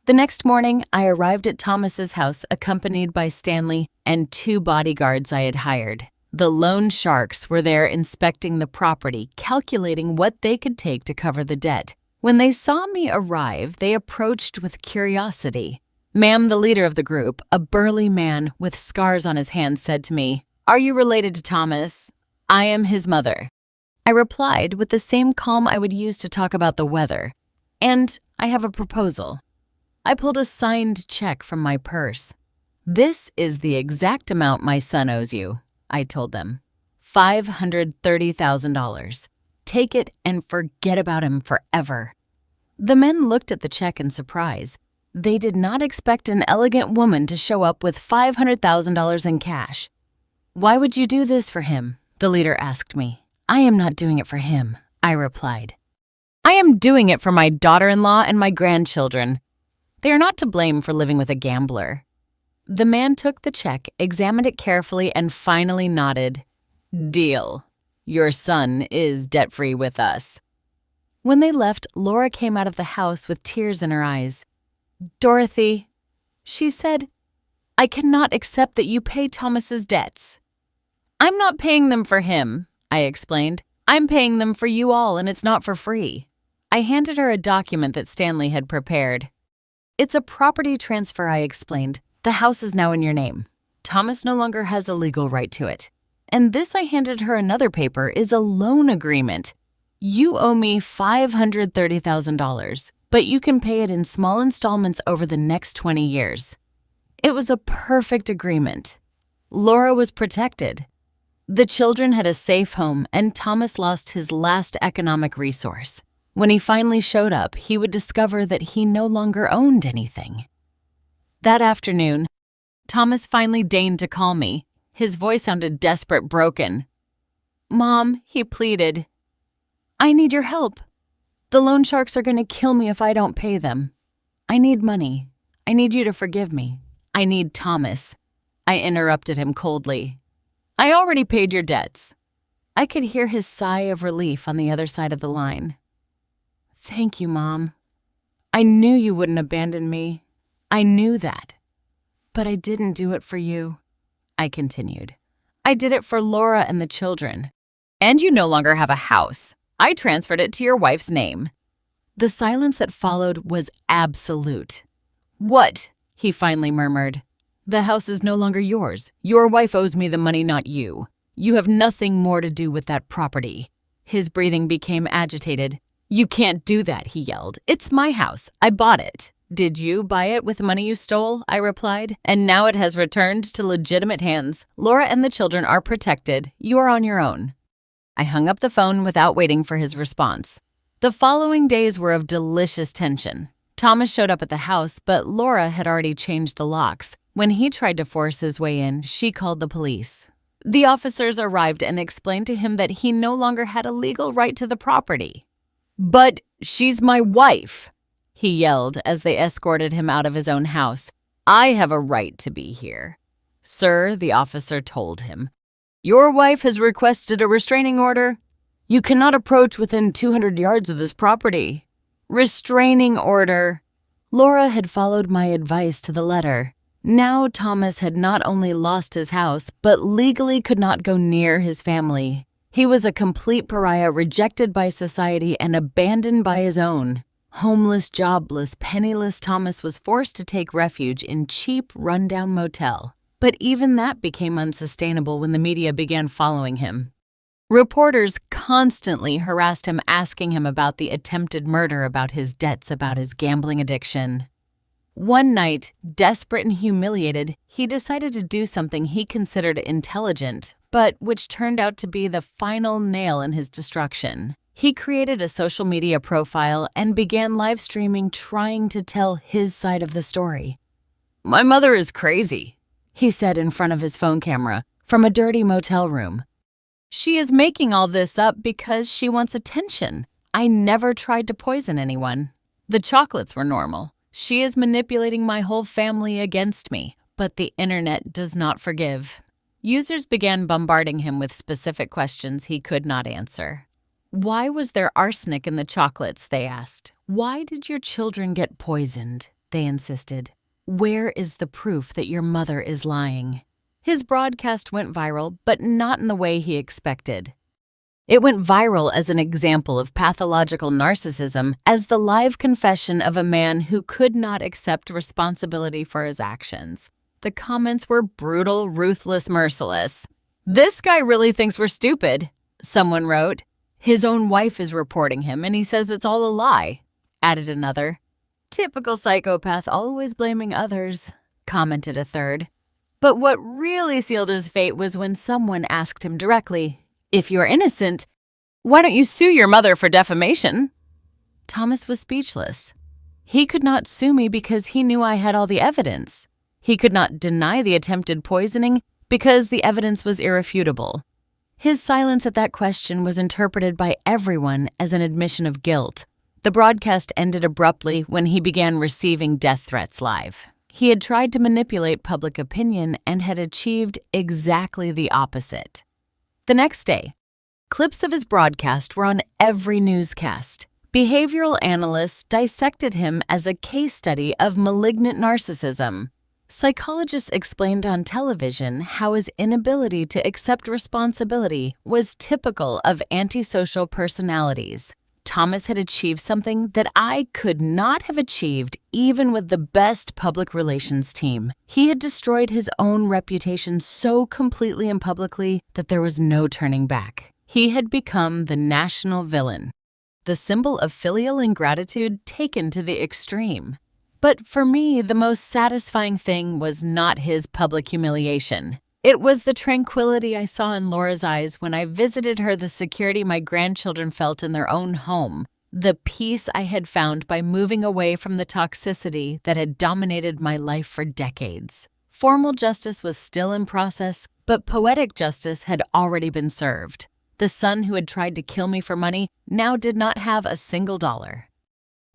A: The next morning, I arrived at Thomas's house accompanied by Stanley and 2 bodyguards I had hired. The loan sharks were there inspecting the property, calculating what they could take to cover the debt. When they saw me arrive, they approached with curiosity. Ma'am, the leader of the group, a burly man with scars on his hands, said to me, "Are you related to Thomas?" "I am his mother." I replied with the same calm I would use to talk about the weather. "And I have a proposal." I pulled a signed check from my purse. "This is the exact amount my son owes you," I told them. $530,000. Take it and forget about him forever. The men looked at the check in surprise. They did not expect an elegant woman to show up with $500,000 in cash. "Why would you do this for him?" the leader asked me. "I am not doing it for him," I replied. "I am doing it for my daughter-in-law and my grandchildren. They are not to blame for living with a gambler." The man took the check, examined it carefully, and finally nodded. "Deal. Your son is debt-free with us." When they left, Laura came out of the house with tears in her eyes. "Dorothy," she said, "I cannot accept that you pay Thomas's debts." "I'm not paying them for him," I explained. "I'm paying them for you all, and it's not for free." I handed her a document that Stanley had prepared. "It's a property transfer," I explained. "The house is now in your name. Thomas no longer has a legal right to it. And this," I handed her another paper, "is a loan agreement. You owe me $530,000, but you can pay it in small installments over the next 20 years. It was a perfect agreement. Laura was protected. The children had a safe home, and Thomas lost his last economic resource. When he finally showed up, he would discover that he no longer owned anything. That afternoon, Thomas finally deigned to call me. His voice sounded desperate, broken. "Mom," he pleaded, "I need your help. The loan sharks are going to kill me if I don't pay them. I need money. I need you to forgive me. I need Thomas." I interrupted him coldly. "I already paid your debts." I could hear his sigh of relief on the other side of the line. "Thank you, Mom. I knew you wouldn't abandon me. I knew that. But I didn't do it for you," I continued. "I did it for Laura and the children. And you no longer have a house. I transferred it to your wife's name." The silence that followed was absolute. "What?" he finally murmured. "The house is no longer yours. Your wife owes me the money, not you. You have nothing more to do with that property." His breathing became agitated. "You can't do that," he yelled. "It's my house. I bought it." "Did you buy it with money you stole?" I replied. "And now it has returned to legitimate hands. Laura and the children are protected. You are on your own." I hung up the phone without waiting for his response. The following days were of delicious tension. Thomas showed up at the house, but Laura had already changed the locks. When he tried to force his way in, she called the police. The officers arrived and explained to him that he no longer had a legal right to the property. "But she's my wife," he yelled as they escorted him out of his own house. "I have a right to be here." "Sir," the officer told him, "your wife has requested a restraining order. You cannot approach within 200 yards of this property." Restraining order. Laura had followed my advice to the letter. Now Thomas had not only lost his house, but legally could not go near his family. He was a complete pariah, rejected by society and abandoned by his own. Homeless, jobless, penniless, Thomas was forced to take refuge in cheap, rundown motel. But even that became unsustainable when the media began following him. Reporters constantly harassed him, asking him about the attempted murder, about his debts, about his gambling addiction. One night, desperate and humiliated, he decided to do something he considered intelligent, but which turned out to be the final nail in his destruction. He created a social media profile and began live streaming, trying to tell his side of the story. "My mother is crazy," he said in front of his phone camera from a dirty motel room. "She is making all this up because she wants attention. I never tried to poison anyone. The chocolates were normal. She is manipulating my whole family against me, but the internet does not forgive." Users began bombarding him with specific questions he could not answer. "Why was there arsenic in the chocolates?" they asked. "Why did your children get poisoned?" they insisted. "Where is the proof that your mother is lying?" His broadcast went viral, but not in the way he expected. It went viral as an example of pathological narcissism, as the live confession of a man who could not accept responsibility for his actions. The comments were brutal, ruthless, merciless. "This guy really thinks we're stupid," someone wrote. "His own wife is reporting him, and he says it's all a lie," added another. "Typical psychopath, always blaming others," commented a third. But what really sealed his fate was when someone asked him directly, "If you're innocent, why don't you sue your mother for defamation?" Thomas was speechless. He could not sue me because he knew I had all the evidence. He could not deny the attempted poisoning because the evidence was irrefutable. His silence at that question was interpreted by everyone as an admission of guilt. The broadcast ended abruptly when he began receiving death threats live. He had tried to manipulate public opinion and had achieved exactly the opposite. The next day, clips of his broadcast were on every newscast. Behavioral analysts dissected him as a case study of malignant narcissism. Psychologists explained on television how his inability to accept responsibility was typical of antisocial personalities. Thomas had achieved something that I could not have achieved even with the best public relations team. He had destroyed his own reputation so completely and publicly that there was no turning back. He had become the national villain, the symbol of filial ingratitude taken to the extreme. But for me, the most satisfying thing was not his public humiliation. It was the tranquility I saw in Laura's eyes when I visited her, the security my grandchildren felt in their own home, the peace I had found by moving away from the toxicity that had dominated my life for decades. Formal justice was still in process, but poetic justice had already been served. The son who had tried to kill me for money now did not have a single dollar.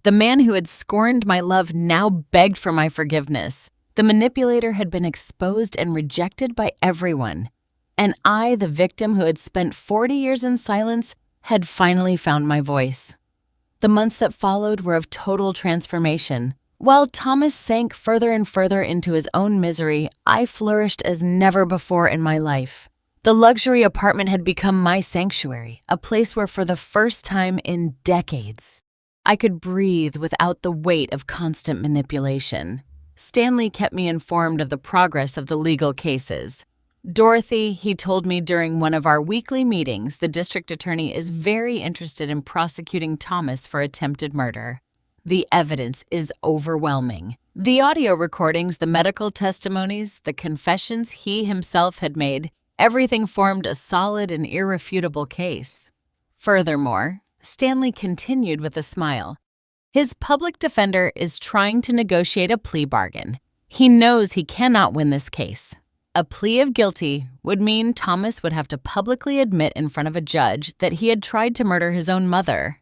A: The man who had scorned my love now begged for my forgiveness. The manipulator had been exposed and rejected by everyone. And I, the victim who had spent 40 years in silence, had finally found my voice. The months that followed were of total transformation. While Thomas sank further and further into his own misery, I flourished as never before in my life. The luxury apartment had become my sanctuary, a place where for the first time in decades, I could breathe without the weight of constant manipulation. Stanley kept me informed of the progress of the legal cases. "Dorothy," he told me during one of our weekly meetings, "the district attorney is very interested in prosecuting Thomas for attempted murder. The evidence is overwhelming. The audio recordings, the medical testimonies, the confessions he himself had made, everything formed a solid and irrefutable case." Furthermore, Stanley continued with a smile, "His public defender is trying to negotiate a plea bargain. He knows he cannot win this case. A plea of guilty would mean Thomas would have to publicly admit in front of a judge that he had tried to murder his own mother."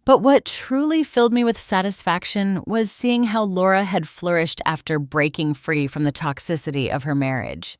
A: But what truly filled me with satisfaction was seeing how Laura had flourished after breaking free from the toxicity of her marriage.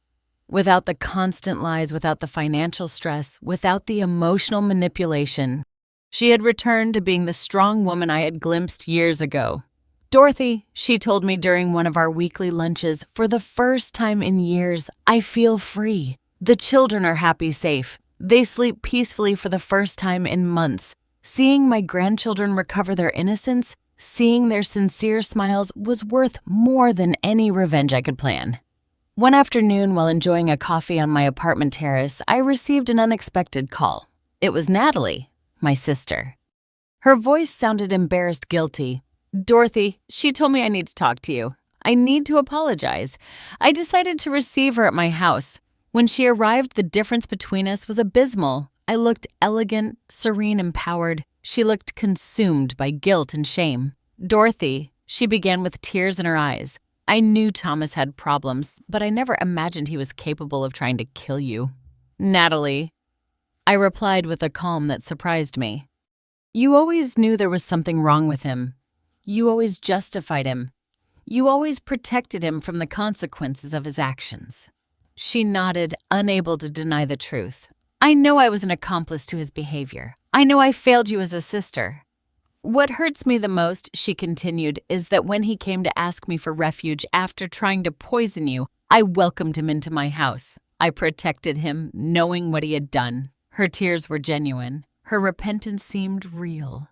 A: Without the constant lies, without the financial stress, without the emotional manipulation, she had returned to being the strong woman I had glimpsed years ago. "Dorothy," she told me during one of our weekly lunches, "for the first time in years, I feel free. The children are happy, safe. They sleep peacefully for the first time in months. Seeing my grandchildren recover their innocence, seeing their sincere smiles was worth more than any revenge I could plan." One afternoon, while enjoying a coffee on my apartment terrace, I received an unexpected call. It was Natalie, my sister. Her voice sounded embarrassed, guilty. "Dorothy, she told me I need to talk to you. I need to apologize. I decided to receive her at my house. When she arrived, the difference between us was abysmal. I looked elegant, serene, empowered. She looked consumed by guilt and shame. Dorothy," she began with tears in her eyes, "I knew Thomas had problems, but I never imagined he was capable of trying to kill you." "Natalie," I replied with a calm that surprised me, "you always knew there was something wrong with him. You always justified him. You always protected him from the consequences of his actions." She nodded, unable to deny the truth. "I know I was an accomplice to his behavior. I know I failed you as a sister. What hurts me the most," she continued, "is that when he came to ask me for refuge after trying to poison you, I welcomed him into my house. I protected him, knowing what he had done. Her tears were genuine. Her repentance seemed real.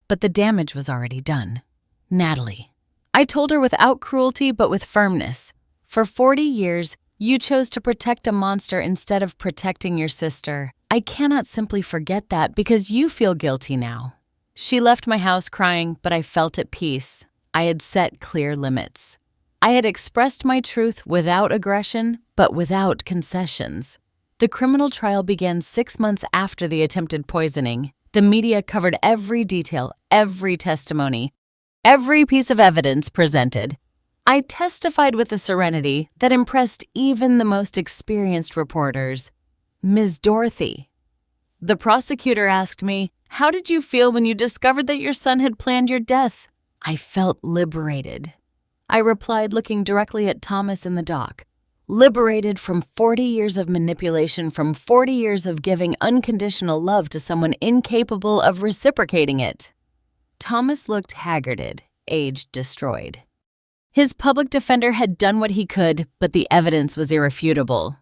A: But the damage was already done. Natalie. I told her without cruelty but with firmness. For 40 years, you chose to protect a monster instead of protecting your sister. I cannot simply forget that because you feel guilty now. She left my house crying, but I felt at peace. I had set clear limits. I had expressed my truth without aggression, but without concessions. The criminal trial began 6 months after the attempted poisoning. The media covered every detail, every testimony, every piece of evidence presented. I testified with a serenity that impressed even the most experienced reporters. Ms. Dorothy. The prosecutor asked me, "How did you feel when you discovered that your son had planned your death?" I felt liberated. I replied, looking directly at Thomas in the dock. Liberated from 40 years of manipulation, from 40 years of giving unconditional love to someone incapable of reciprocating it. Thomas looked haggarded, age destroyed. His public defender had done what he could, but the evidence was irrefutable.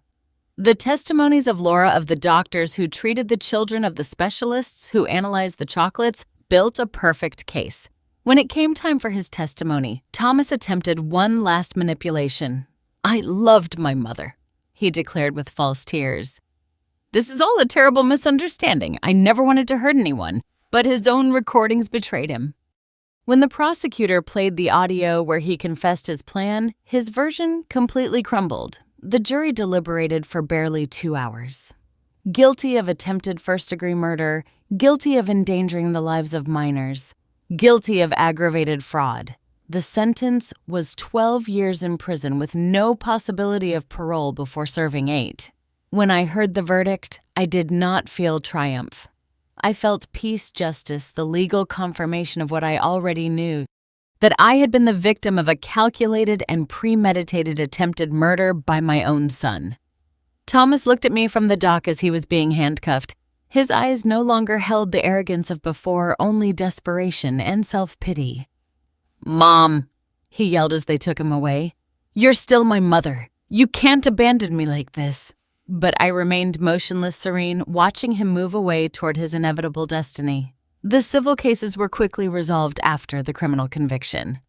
A: The testimonies of Laura, of the doctors who treated the children, of the specialists who analyzed the chocolates, built a perfect case. When it came time for his testimony, Thomas attempted one last manipulation. "I loved my mother," he declared with false tears. "This is all a terrible misunderstanding. I never wanted to hurt anyone," but his own recordings betrayed him. When the prosecutor played the audio where he confessed his plan, his version completely crumbled. The jury deliberated for barely 2 hours. Guilty of attempted first-degree murder, guilty of endangering the lives of minors, guilty of aggravated fraud. The sentence was 12 years in prison with no possibility of parole before serving 8. When I heard the verdict, I did not feel triumph. I felt peace, justice, the legal confirmation of what I already knew, that I had been the victim of a calculated and premeditated attempted murder by my own son. Thomas looked at me from the dock as he was being handcuffed. His eyes no longer held the arrogance of before, only desperation and self-pity. "Mom," he yelled as they took him away, "you're still my mother. You can't abandon me like this." But I remained motionless, serene, watching him move away toward his inevitable destiny. The civil cases were quickly resolved after the criminal conviction.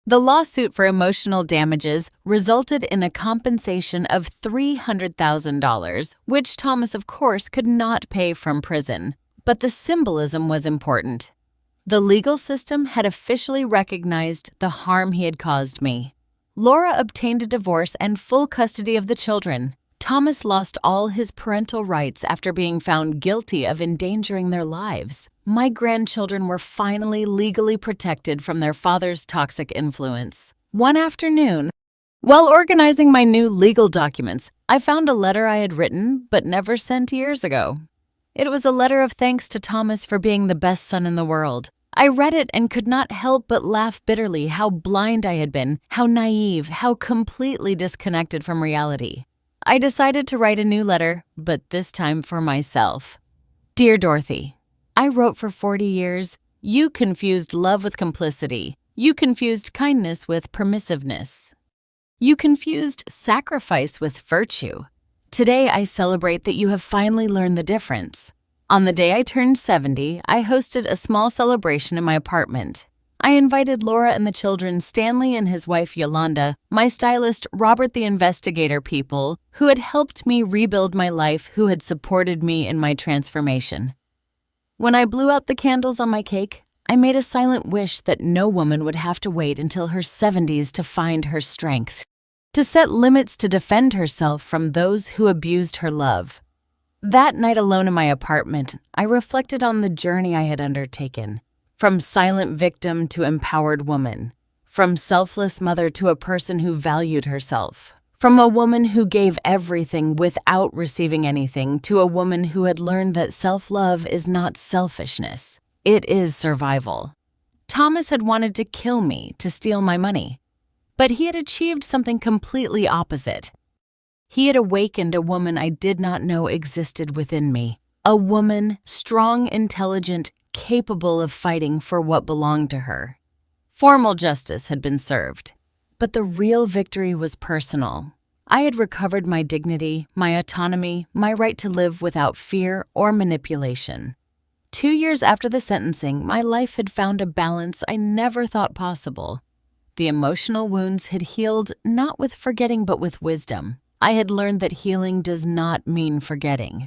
A: The lawsuit for emotional damages resulted in a compensation of $300,000, which Thomas, of course, could not pay from prison. But the symbolism was important. The legal system had officially recognized the harm he had caused me. Laura obtained a divorce and full custody of the children. Thomas lost all his parental rights after being found guilty of endangering their lives. My grandchildren were finally legally protected from their father's toxic influence. One afternoon, while organizing my new legal documents, I found a letter I had written but never sent years ago. It was a letter of thanks to Thomas for being the best son in the world. I read it and could not help but laugh bitterly how blind I had been, how naive, how completely disconnected from reality. I decided to write a new letter, but this time for myself. Dear Dorothy, I wrote for 40 years. You confused love with complicity. You confused kindness with permissiveness. You confused sacrifice with virtue. Today I celebrate that you have finally learned the difference. On the day I turned 70, I hosted a small celebration in my apartment. I invited Laura and the children, Stanley and his wife Yolanda, my stylist Robert the investigator, people who had helped me rebuild my life, who had supported me in my transformation. When I blew out the candles on my cake, I made a silent wish that no woman would have to wait until her 70s to find her strength, to set limits to defend herself from those who abused her love. That night alone in my apartment, I reflected on the journey I had undertaken. From silent victim to empowered woman. From selfless mother to a person who valued herself. From a woman who gave everything without receiving anything to a woman who had learned that self-love is not selfishness. It is survival. Thomas had wanted to kill me to steal my money. But he had achieved something completely opposite. He had awakened a woman I did not know existed within me. A woman, strong, intelligent, capable of fighting for what belonged to her. Formal justice had been served, but the real victory was personal. I had recovered my dignity, my autonomy, my right to live without fear or manipulation. 2 years after the sentencing, my life had found a balance I never thought possible. The emotional wounds had healed not with forgetting but with wisdom. I had learned that healing does not mean forgetting,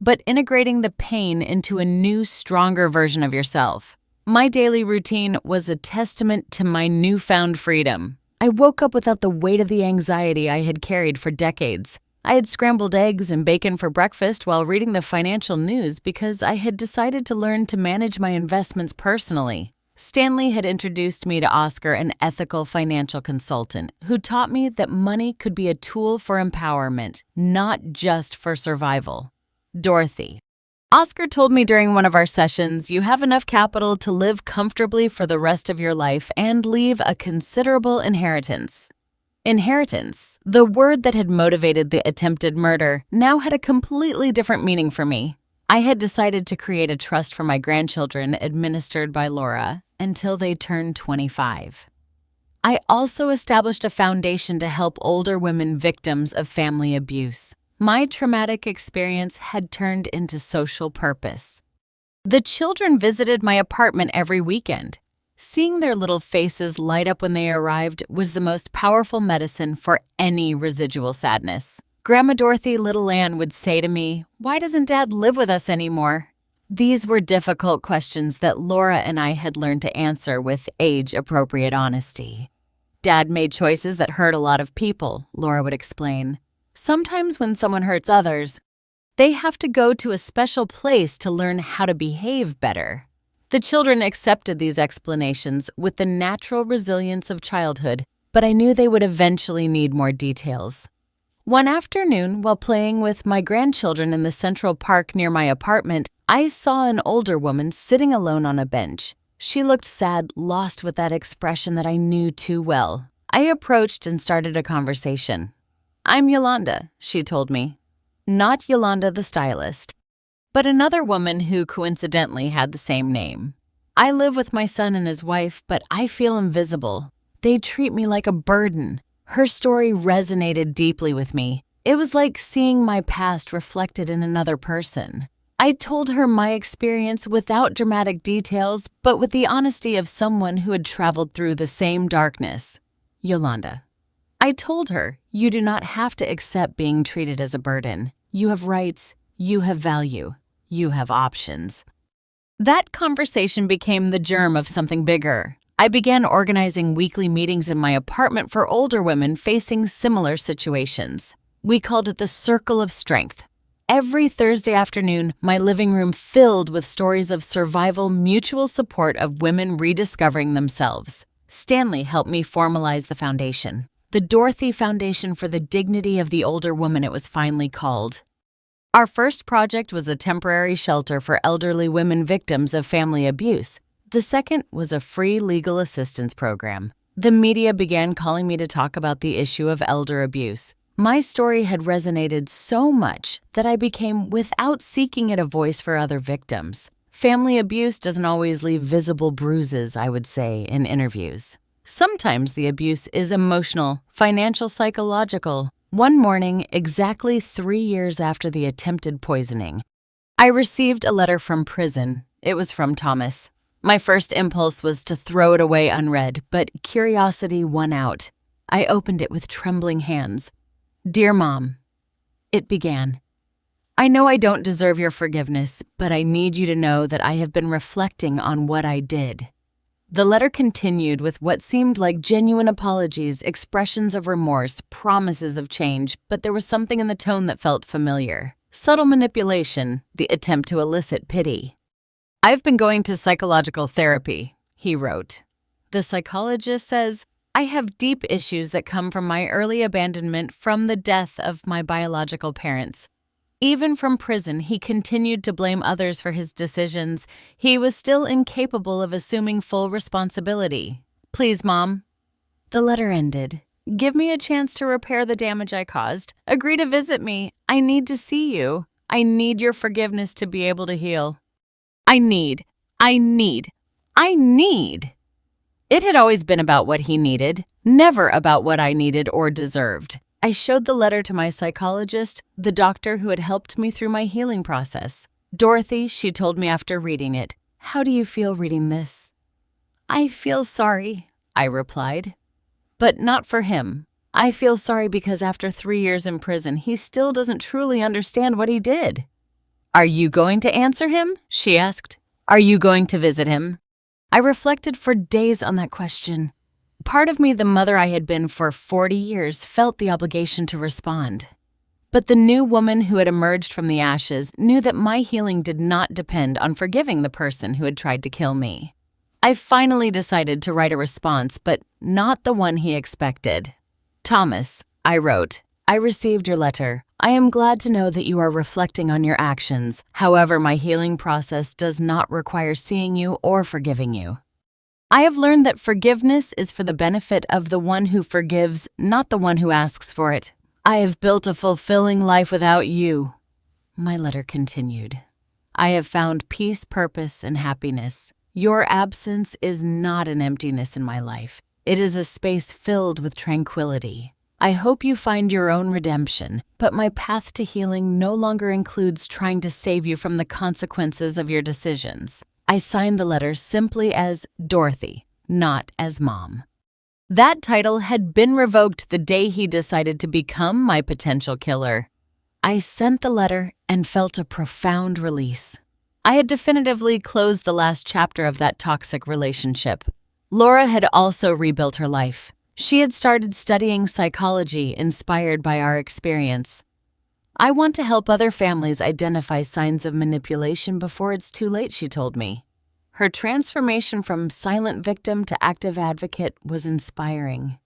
A: but integrating the pain into a new, stronger version of yourself. My daily routine was a testament to my newfound freedom. I woke up without the weight of the anxiety I had carried for decades. I had scrambled eggs and bacon for breakfast while reading the financial news because I had decided to learn to manage my investments personally. Stanley had introduced me to Oscar, an ethical financial consultant, who taught me that money could be a tool for empowerment, not just for survival. Dorothy. Oscar told me during one of our sessions, you have enough capital to live comfortably for the rest of your life and leave a considerable inheritance. Inheritance, the word that had motivated the attempted murder, now had a completely different meaning for me. I had decided to create a trust for my grandchildren administered by Laura until they turned 25. I also established a foundation to help older women victims of family abuse. My traumatic experience had turned into social purpose. The children visited my apartment every weekend. Seeing their little faces light up when they arrived was the most powerful medicine for any residual sadness. Grandma Dorothy, little Ann would say to me, "Why doesn't Dad live with us anymore?" These were difficult questions that Laura and I had learned to answer with age-appropriate honesty. Dad made choices that hurt a lot of people, Laura would explain. Sometimes when someone hurts others, they have to go to a special place to learn how to behave better. The children accepted these explanations with the natural resilience of childhood, but I knew they would eventually need more details. One afternoon, while playing with my grandchildren in the Central Park near my apartment, I saw an older woman sitting alone on a bench. She looked sad, lost with that expression that I knew too well. I approached and started a conversation. "I'm Yolanda," she told me. Not Yolanda the stylist, but another woman who coincidentally had the same name. "I live with my son and his wife, but I feel invisible. They treat me like a burden." Her story resonated deeply with me. It was like seeing my past reflected in another person. I told her my experience without dramatic details, but with the honesty of someone who had traveled through the same darkness. Yolanda. I told her, "You do not have to accept being treated as a burden. You have rights, you have value, you have options." That conversation became the germ of something bigger. I began organizing weekly meetings in my apartment for older women facing similar situations. We called it the Circle of Strength. Every Thursday afternoon, my living room filled with stories of survival, mutual support of women rediscovering themselves. Stanley helped me formalize the foundation. The Dorothy Foundation for the Dignity of the Older Woman, it was finally called. Our first project was a temporary shelter for elderly women victims of family abuse. The second was a free legal assistance program. The media began calling me to talk about the issue of elder abuse. My story had resonated so much that I became, without seeking it, a voice for other victims. Family abuse doesn't always leave visible bruises, I would say, in interviews. Sometimes the abuse is emotional, financial, psychological. One morning, exactly 3 years after the attempted poisoning, I received a letter from prison. It was from Thomas. My first impulse was to throw it away unread, but curiosity won out. I opened it with trembling hands. "Dear Mom," it began. "I know I don't deserve your forgiveness, but I need you to know that I have been reflecting on what I did." The letter continued with what seemed like genuine apologies, expressions of remorse, promises of change, but there was something in the tone that felt familiar. Subtle manipulation, the attempt to elicit pity. "I've been going to psychological therapy," he wrote. The psychologist says, "I have deep issues that come from my early abandonment from the death of my biological parents. Even from prison, he continued to blame others for his decisions. He was still incapable of assuming full responsibility. Please, Mom." The letter ended. "Give me a chance to repair the damage I caused. Agree to visit me. I need to see you. I need your forgiveness to be able to heal. I need. It had always been about what he needed, never about what I needed or deserved. I showed the letter to my psychologist, the doctor who had helped me through my healing process. Dorothy, she told me after reading it, "How do you feel reading this?" "I feel sorry," I replied. "But not for him. I feel sorry because after 3 years in prison, he still doesn't truly understand what he did." "Are you going to answer him?" she asked. "Are you going to visit him?" I reflected for days on that question. Part of me, the mother I had been for 40 years, felt the obligation to respond. But the new woman who had emerged from the ashes knew that my healing did not depend on forgiving the person who had tried to kill me. I finally decided to write a response, but not the one he expected. "Thomas," I wrote, "I received your letter. I am glad to know that you are reflecting on your actions. However, my healing process does not require seeing you or forgiving you. I have learned that forgiveness is for the benefit of the one who forgives, not the one who asks for it. I have built a fulfilling life without you." My letter continued. "I have found peace, purpose, and happiness. Your absence is not an emptiness in my life. It is a space filled with tranquility. I hope you find your own redemption, but my path to healing no longer includes trying to save you from the consequences of your decisions." I signed the letter simply as Dorothy, not as Mom. That title had been revoked the day he decided to become my potential killer. I sent the letter and felt a profound release. I had definitively closed the last chapter of that toxic relationship. Laura had also rebuilt her life. She had started studying psychology inspired by our experience. "I want to help other families identify signs of manipulation before it's too late," she told me. Her transformation from silent victim to active advocate was inspiring.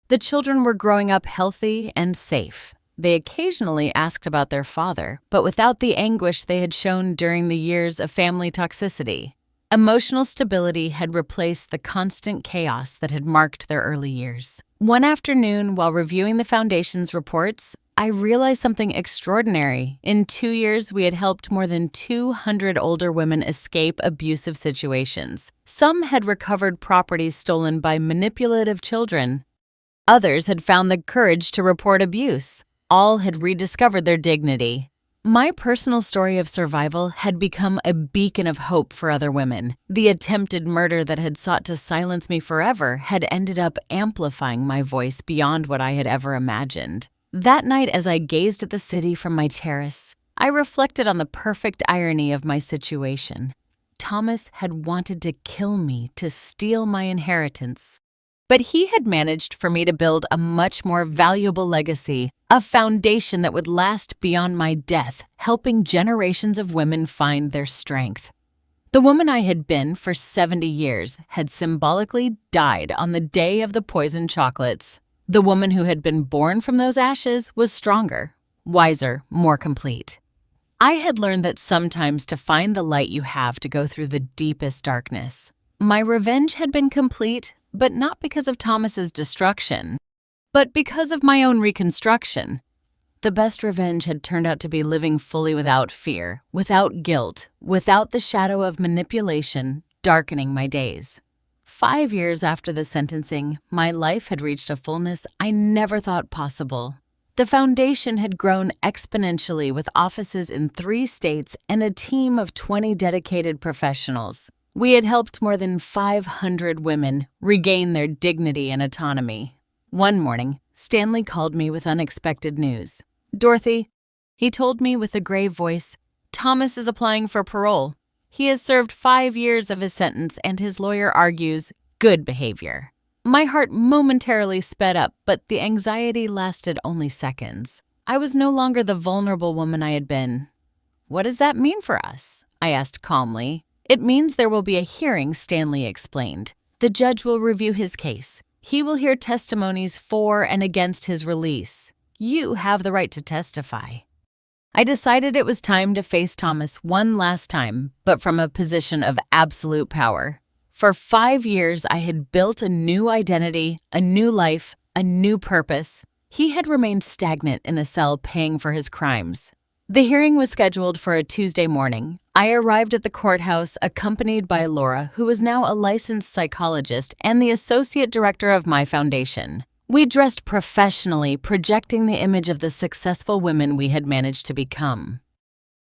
A: The children were growing up healthy and safe. They occasionally asked about their father, but without the anguish they had shown during the years of family toxicity. Emotional stability had replaced the constant chaos that had marked their early years. One afternoon, while reviewing the Foundation's reports, I realized something extraordinary. In 2 years, we had helped more than 200 older women escape abusive situations. Some had recovered property stolen by manipulative children. Others had found the courage to report abuse. All had rediscovered their dignity. My personal story of survival had become a beacon of hope for other women. The attempted murder that had sought to silence me forever had ended up amplifying my voice beyond what I had ever imagined. That night, as I gazed at the city from my terrace, I reflected on the perfect irony of my situation. Thomas had wanted to kill me to steal my inheritance. But he had managed for me to build a much more valuable legacy, a foundation that would last beyond my death, helping generations of women find their strength. The woman I had been for 70 years had symbolically died on the day of the poisoned chocolates. The woman who had been born from those ashes was stronger, wiser, more complete. I had learned that sometimes to find the light you have to go through the deepest darkness. My revenge had been complete, but not because of Thomas's destruction, but because of my own reconstruction. The best revenge had turned out to be living fully without fear, without guilt, without the shadow of manipulation darkening my days. 5 years after the sentencing, my life had reached a fullness I never thought possible. The foundation had grown exponentially with offices in 3 states and a team of 20 dedicated professionals. We had helped more than 500 women regain their dignity and autonomy. One morning, Stanley called me with unexpected news. "Dorothy," he told me with a grave voice, "Thomas is applying for parole. He has served 5 years of his sentence and his lawyer argues good behavior." My heart momentarily sped up, but the anxiety lasted only seconds. I was no longer the vulnerable woman I had been. "What does that mean for us?" I asked calmly. "It means there will be a hearing," Stanley explained. "The judge will review his case. He will hear testimonies for and against his release. You have the right to testify." I decided it was time to face Thomas one last time, but from a position of absolute power. For 5 years, I had built a new identity, a new life, a new purpose. He had remained stagnant in a cell paying for his crimes. The hearing was scheduled for a Tuesday morning. I arrived at the courthouse accompanied by Laura, who was now a licensed psychologist and the associate director of my foundation. We dressed professionally, projecting the image of the successful women we had managed to become.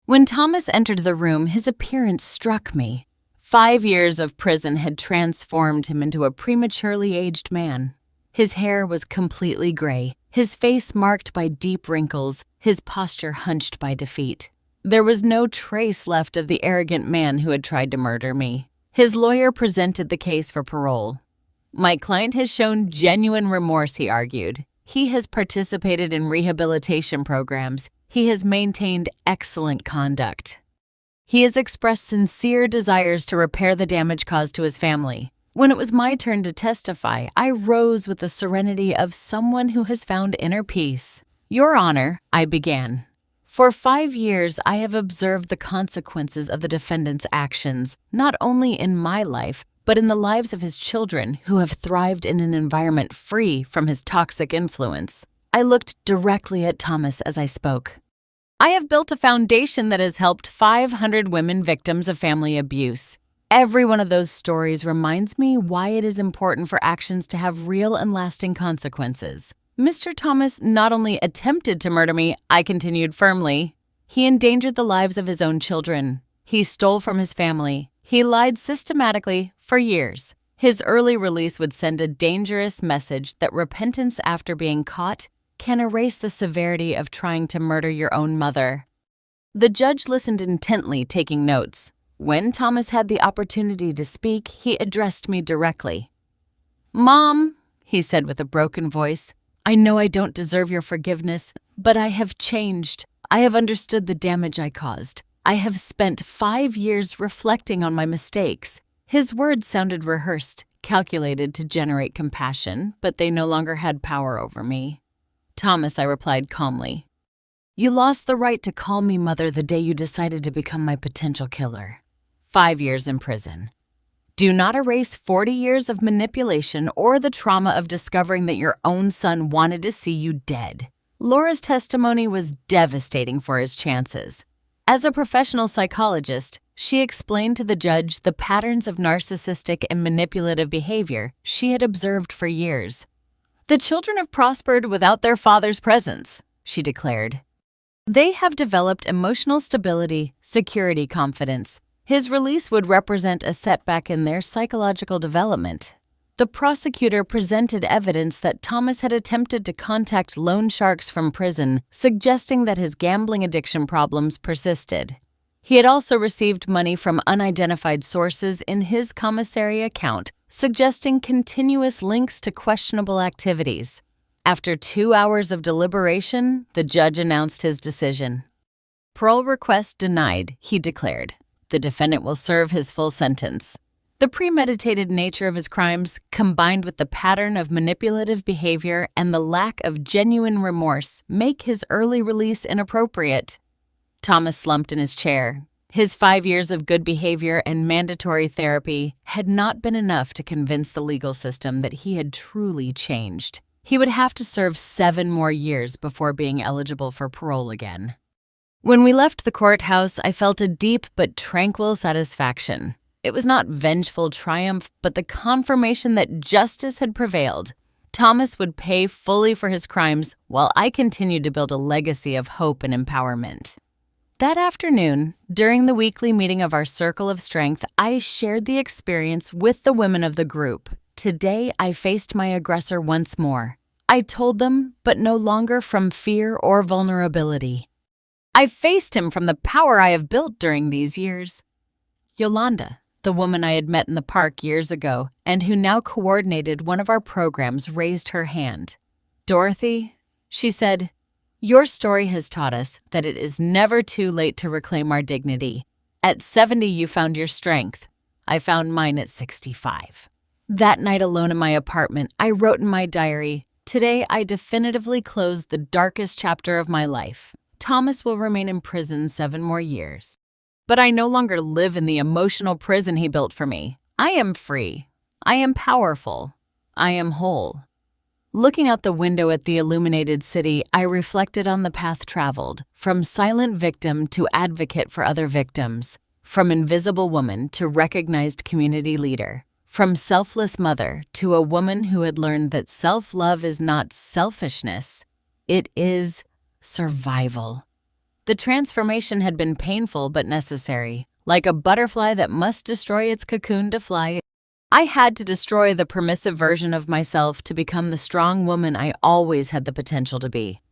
A: When Thomas entered the room, his appearance struck me. 5 years of prison had transformed him into a prematurely aged man. His hair was completely gray, his face marked by deep wrinkles, his posture hunched by defeat. There was no trace left of the arrogant man who had tried to murder me. His lawyer presented the case for parole. My client has shown genuine remorse, he argued. He has participated in rehabilitation programs. He has maintained excellent conduct. He has expressed sincere desires to repair the damage caused to his family. When it was my turn to testify, I rose with the serenity of someone who has found inner peace. Your Honor, I began. For 5 years, I have observed the consequences of the defendant's actions, not only in my life, but in the lives of his children who have thrived in an environment free from his toxic influence. I looked directly at Thomas as I spoke. I have built a foundation that has helped 500 women victims of family abuse. Every one of those stories reminds me why it is important for actions to have real and lasting consequences. Mr. Thomas not only attempted to murder me, I continued firmly. He endangered the lives of his own children. He stole from his family. He lied systematically for years. His early release would send a dangerous message that repentance after being caught can erase the severity of trying to murder your own mother. The judge listened intently, taking notes. When Thomas had the opportunity to speak, he addressed me directly. "Mom," he said with a broken voice, "I know I don't deserve your forgiveness, but I have changed. I have understood the damage I caused. I have spent 5 years reflecting on my mistakes." His words sounded rehearsed, calculated to generate compassion, but they no longer had power over me. "Thomas," I replied calmly, "you lost the right to call me mother the day you decided to become my potential killer. 5 years in prison. Do not erase 40 years of manipulation or the trauma of discovering that your own son wanted to see you dead." Laura's testimony was devastating for his chances. As a professional psychologist, she explained to the judge the patterns of narcissistic and manipulative behavior she had observed for years. "The children have prospered without their father's presence," she declared. "They have developed emotional stability, security, confidence. His release would represent a setback in their psychological development." The prosecutor presented evidence that Thomas had attempted to contact loan sharks from prison, suggesting that his gambling addiction problems persisted. He had also received money from unidentified sources in his commissary account, suggesting continuous links to questionable activities. After 2 hours of deliberation, the judge announced his decision. "Parole request denied," he declared. "The defendant will serve his full sentence." The premeditated nature of his crimes, combined with the pattern of manipulative behavior and the lack of genuine remorse, make his early release inappropriate. Thomas slumped in his chair. His 5 years of good behavior and mandatory therapy had not been enough to convince the legal system that he had truly changed. He would have to serve 7 more years before being eligible for parole again. When we left the courthouse, I felt a deep but tranquil satisfaction. It was not vengeful triumph, but the confirmation that justice had prevailed. Thomas would pay fully for his crimes, while I continued to build a legacy of hope and empowerment. That afternoon, during the weekly meeting of our Circle of Strength, I shared the experience with the women of the group. Today, I faced my aggressor once more. I told them, but no longer from fear or vulnerability. I faced him from the power I have built during these years. Yolanda, the woman I had met in the park years ago and who now coordinated one of our programs, raised her hand. "Dorothy," she said, "your story has taught us that it is never too late to reclaim our dignity. At 70, you found your strength. I found mine at 65. That night alone in my apartment, I wrote in my diary, 'Today I definitively closed the darkest chapter of my life. Thomas will remain in prison 7 more years. But I no longer live in the emotional prison he built for me. I am free. I am powerful. I am whole.'" Looking out the window at the illuminated city, I reflected on the path traveled, from silent victim to advocate for other victims, from invisible woman to recognized community leader, From selfless mother to a woman who had learned that self-love is not selfishness, it is survival. The transformation had been painful but necessary, like a butterfly that must destroy its cocoon to fly. I had to destroy the permissive version of myself to become the strong woman I always had the potential to be.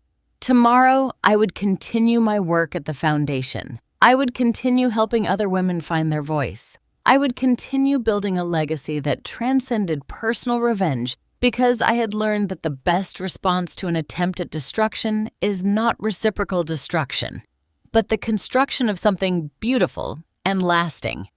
A: Tomorrow, I would continue my work at the foundation. I would continue helping other women find their voice. I would continue building a legacy that transcended personal revenge because I had learned that the best response to an attempt at destruction is not reciprocal destruction, but the construction of something beautiful and lasting.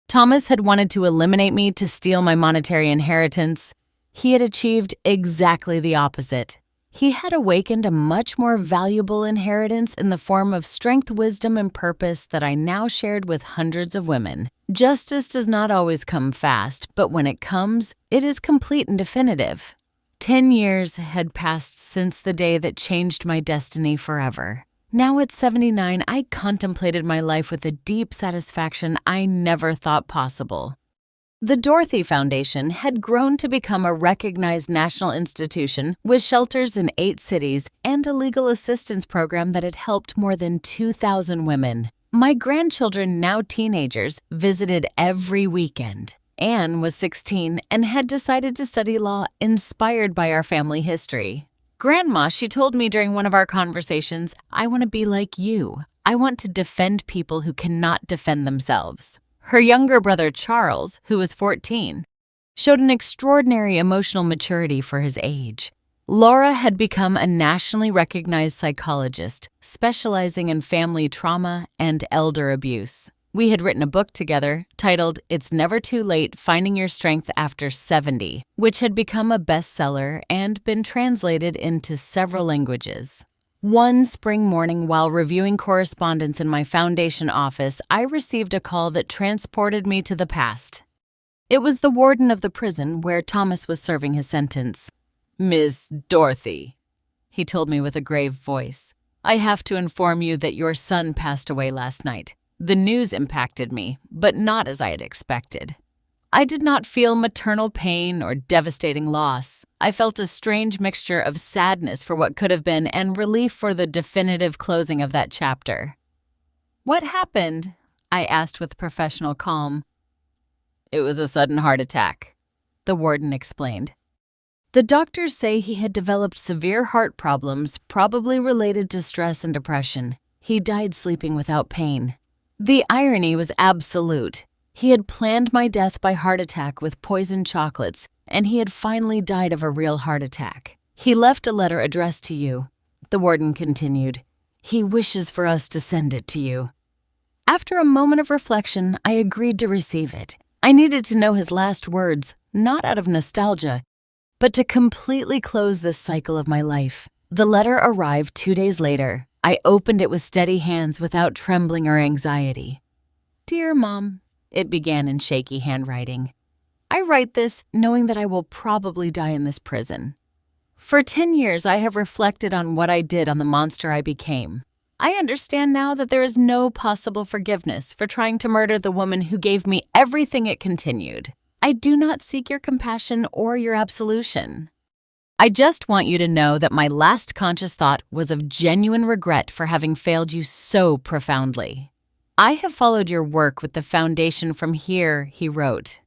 A: Thomas had wanted to eliminate me to steal my monetary inheritance. He had achieved exactly the opposite. He had awakened a much more valuable inheritance in the form of strength, wisdom, and purpose that I now shared with hundreds of women. Justice does not always come fast, but when it comes, it is complete and definitive. 10 years had passed since the day that changed my destiny forever. Now at 79, I contemplated my life with a deep satisfaction I never thought possible. The Dorothy Foundation had grown to become a recognized national institution with shelters in 8 cities and a legal assistance program that had helped more than 2,000 women. My grandchildren, now teenagers, visited every weekend. Anne was 16 and had decided to study law inspired by our family history. Grandma, she told me during one of our conversations, I want to be like you. I want to defend people who cannot defend themselves. Her younger brother, Charles, who was 14, showed an extraordinary emotional maturity for his age. Laura had become a nationally recognized psychologist, specializing in family trauma and elder abuse. We had written a book together titled It's Never Too Late, Finding Your Strength After 70, which had become a bestseller and been translated into several languages. One spring morning while reviewing correspondence in my foundation office, I received a call that transported me to the past. It was the warden of the prison where Thomas was serving his sentence. "Miss Dorothy," he told me with a grave voice, "I have to inform you that your son passed away last night. The news impacted me, but not as I had expected. I did not feel maternal pain or devastating loss. I felt a strange mixture of sadness for what could have been and relief for the definitive closing of that chapter." "What happened?" I asked with professional calm. "It was a sudden heart attack," the warden explained. "The doctors say he had developed severe heart problems, probably related to stress and depression. He died sleeping without pain." The irony was absolute. He had planned my death by heart attack with poisoned chocolates, and he had finally died of a real heart attack. "He left a letter addressed to you," the warden continued. "He wishes for us to send it to you." After a moment of reflection, I agreed to receive it. I needed to know his last words, not out of nostalgia, but to completely close this cycle of my life. The letter arrived 2 days later. I opened it with steady hands without trembling or anxiety. "Dear Mom," it began in shaky handwriting, "I write this knowing that I will probably die in this prison. For 10 years, I have reflected on what I did on the monster I became. I understand now that there is no possible forgiveness for trying to murder the woman who gave me everything it continued. I do not seek your compassion or your absolution. I just want you to know that my last conscious thought was of genuine regret for having failed you so profoundly. I have followed your work with the foundation from here," he wrote.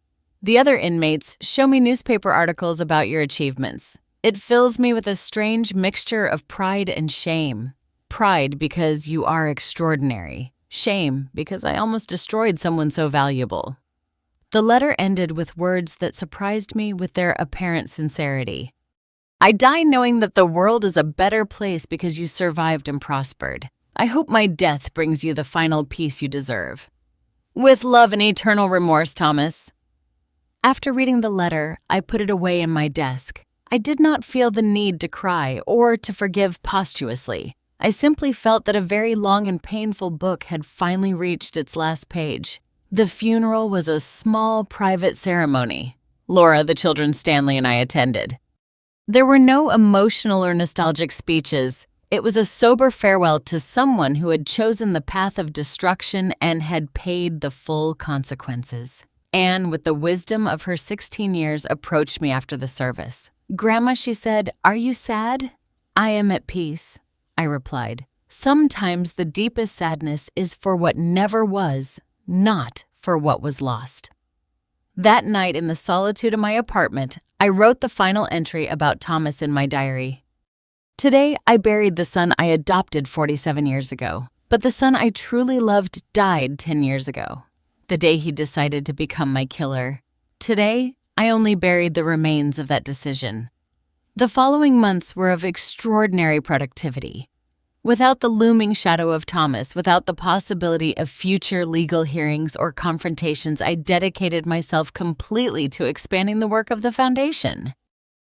A: "The other inmates show me newspaper articles about your achievements. It fills me with a strange mixture of pride and shame. Pride because you are extraordinary. Shame because I almost destroyed someone so valuable." The letter ended with words that surprised me with their apparent sincerity. "I die knowing that the world is a better place because you survived and prospered. I hope my death brings you the final peace you deserve. With love and eternal remorse, Thomas." After reading the letter, I put it away in my desk. I did not feel the need to cry or to forgive posthumously. I simply felt that a very long and painful book had finally reached its last page. The funeral was a small, private ceremony. Laura, the children Stanley, and I attended. There were no emotional or nostalgic speeches. It was a sober farewell to someone who had chosen the path of destruction and had paid the full consequences. Anne, with the wisdom of her 16 years, approached me after the service. "Grandma," she said, "are you sad?" "I am at peace," I replied. "Sometimes the deepest sadness is for what never was, not for what was lost." That night, in the solitude of my apartment, I wrote the final entry about Thomas in my diary. Today, I buried the son I adopted 47 years ago, but the son I truly loved died 10 years ago, the day he decided to become my killer. Today, I only buried the remains of that decision. The following months were of extraordinary productivity. Without the looming shadow of Thomas, without the possibility of future legal hearings or confrontations, I dedicated myself completely to expanding the work of the foundation.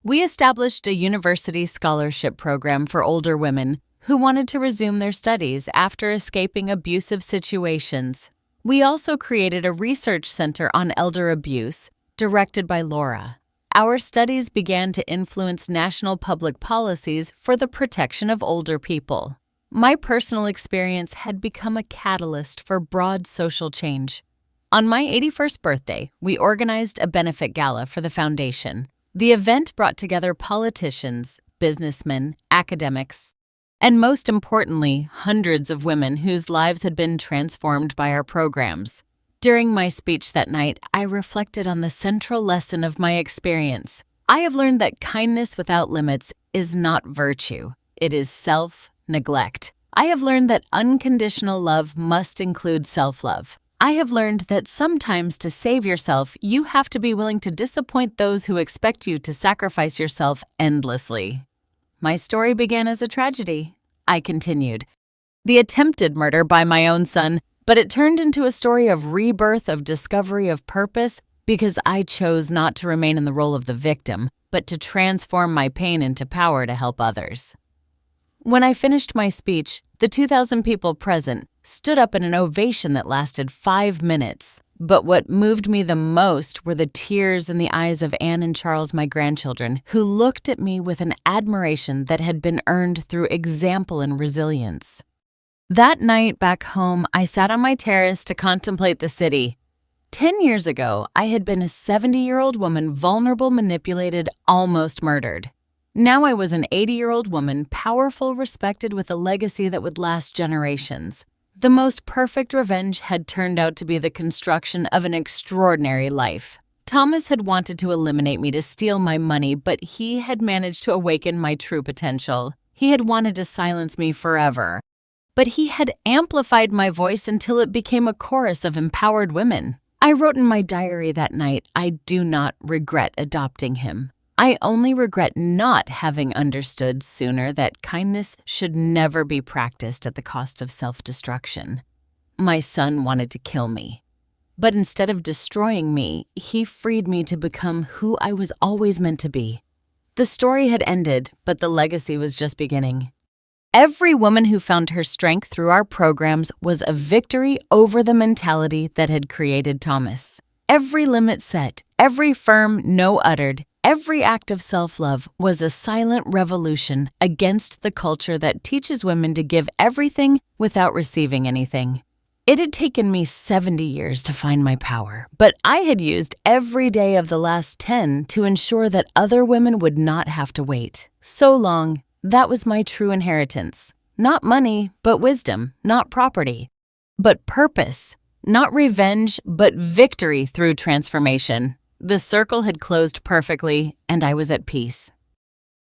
A: We established a university scholarship program for older women who wanted to resume their studies after escaping abusive situations. We also created a research center on elder abuse, directed by Laura. Our studies began to influence national public policies for the protection of older people. My personal experience had become a catalyst for broad social change. On my 81st birthday, we organized a benefit gala for the foundation. The event brought together politicians, businessmen, academics, and most importantly, hundreds of women whose lives had been transformed by our programs. During my speech that night, I reflected on the central lesson of my experience. I have learned that kindness without limits is not virtue. It is self-neglect. I have learned that unconditional love must include self-love. I have learned that sometimes to save yourself, you have to be willing to disappoint those who expect you to sacrifice yourself endlessly. My story began as a tragedy. I continued. The attempted murder by my own son, but it turned into a story of rebirth, of discovery of purpose, because I chose not to remain in the role of the victim, but to transform my pain into power to help others. When I finished my speech, the 2,000 people present stood up in an ovation that lasted 5 minutes. But what moved me the most were the tears in the eyes of Anne and Charles, my grandchildren, who looked at me with an admiration that had been earned through example and resilience. That night back home, I sat on my terrace to contemplate the city. 10 years ago, I had been a 70-year-old woman, vulnerable, manipulated, almost murdered. Now I was an 80-year-old woman, powerful, respected, with a legacy that would last generations. The most perfect revenge had turned out to be the construction of an extraordinary life. Thomas had wanted to eliminate me, to steal my money, but he had managed to awaken my true potential. He had wanted to silence me forever. But he had amplified my voice until it became a chorus of empowered women. I wrote in my diary that night, I do not regret adopting him. I only regret not having understood sooner that kindness should never be practiced at the cost of self-destruction. My son wanted to kill me. But instead of destroying me, he freed me to become who I was always meant to be. The story had ended, but the legacy was just beginning. Every woman who found her strength through our programs was a victory over the mentality that had created Thomas. Every limit set, every firm no uttered, every act of self-love was a silent revolution against the culture that teaches women to give everything without receiving anything. It had taken me 70 years to find my power, but I had used every day of the last 10 to ensure that other women would not have to wait so long. That was my true inheritance. Not money, but wisdom. Not property, but purpose. Not revenge, but victory through transformation. The circle had closed perfectly, and I was at peace.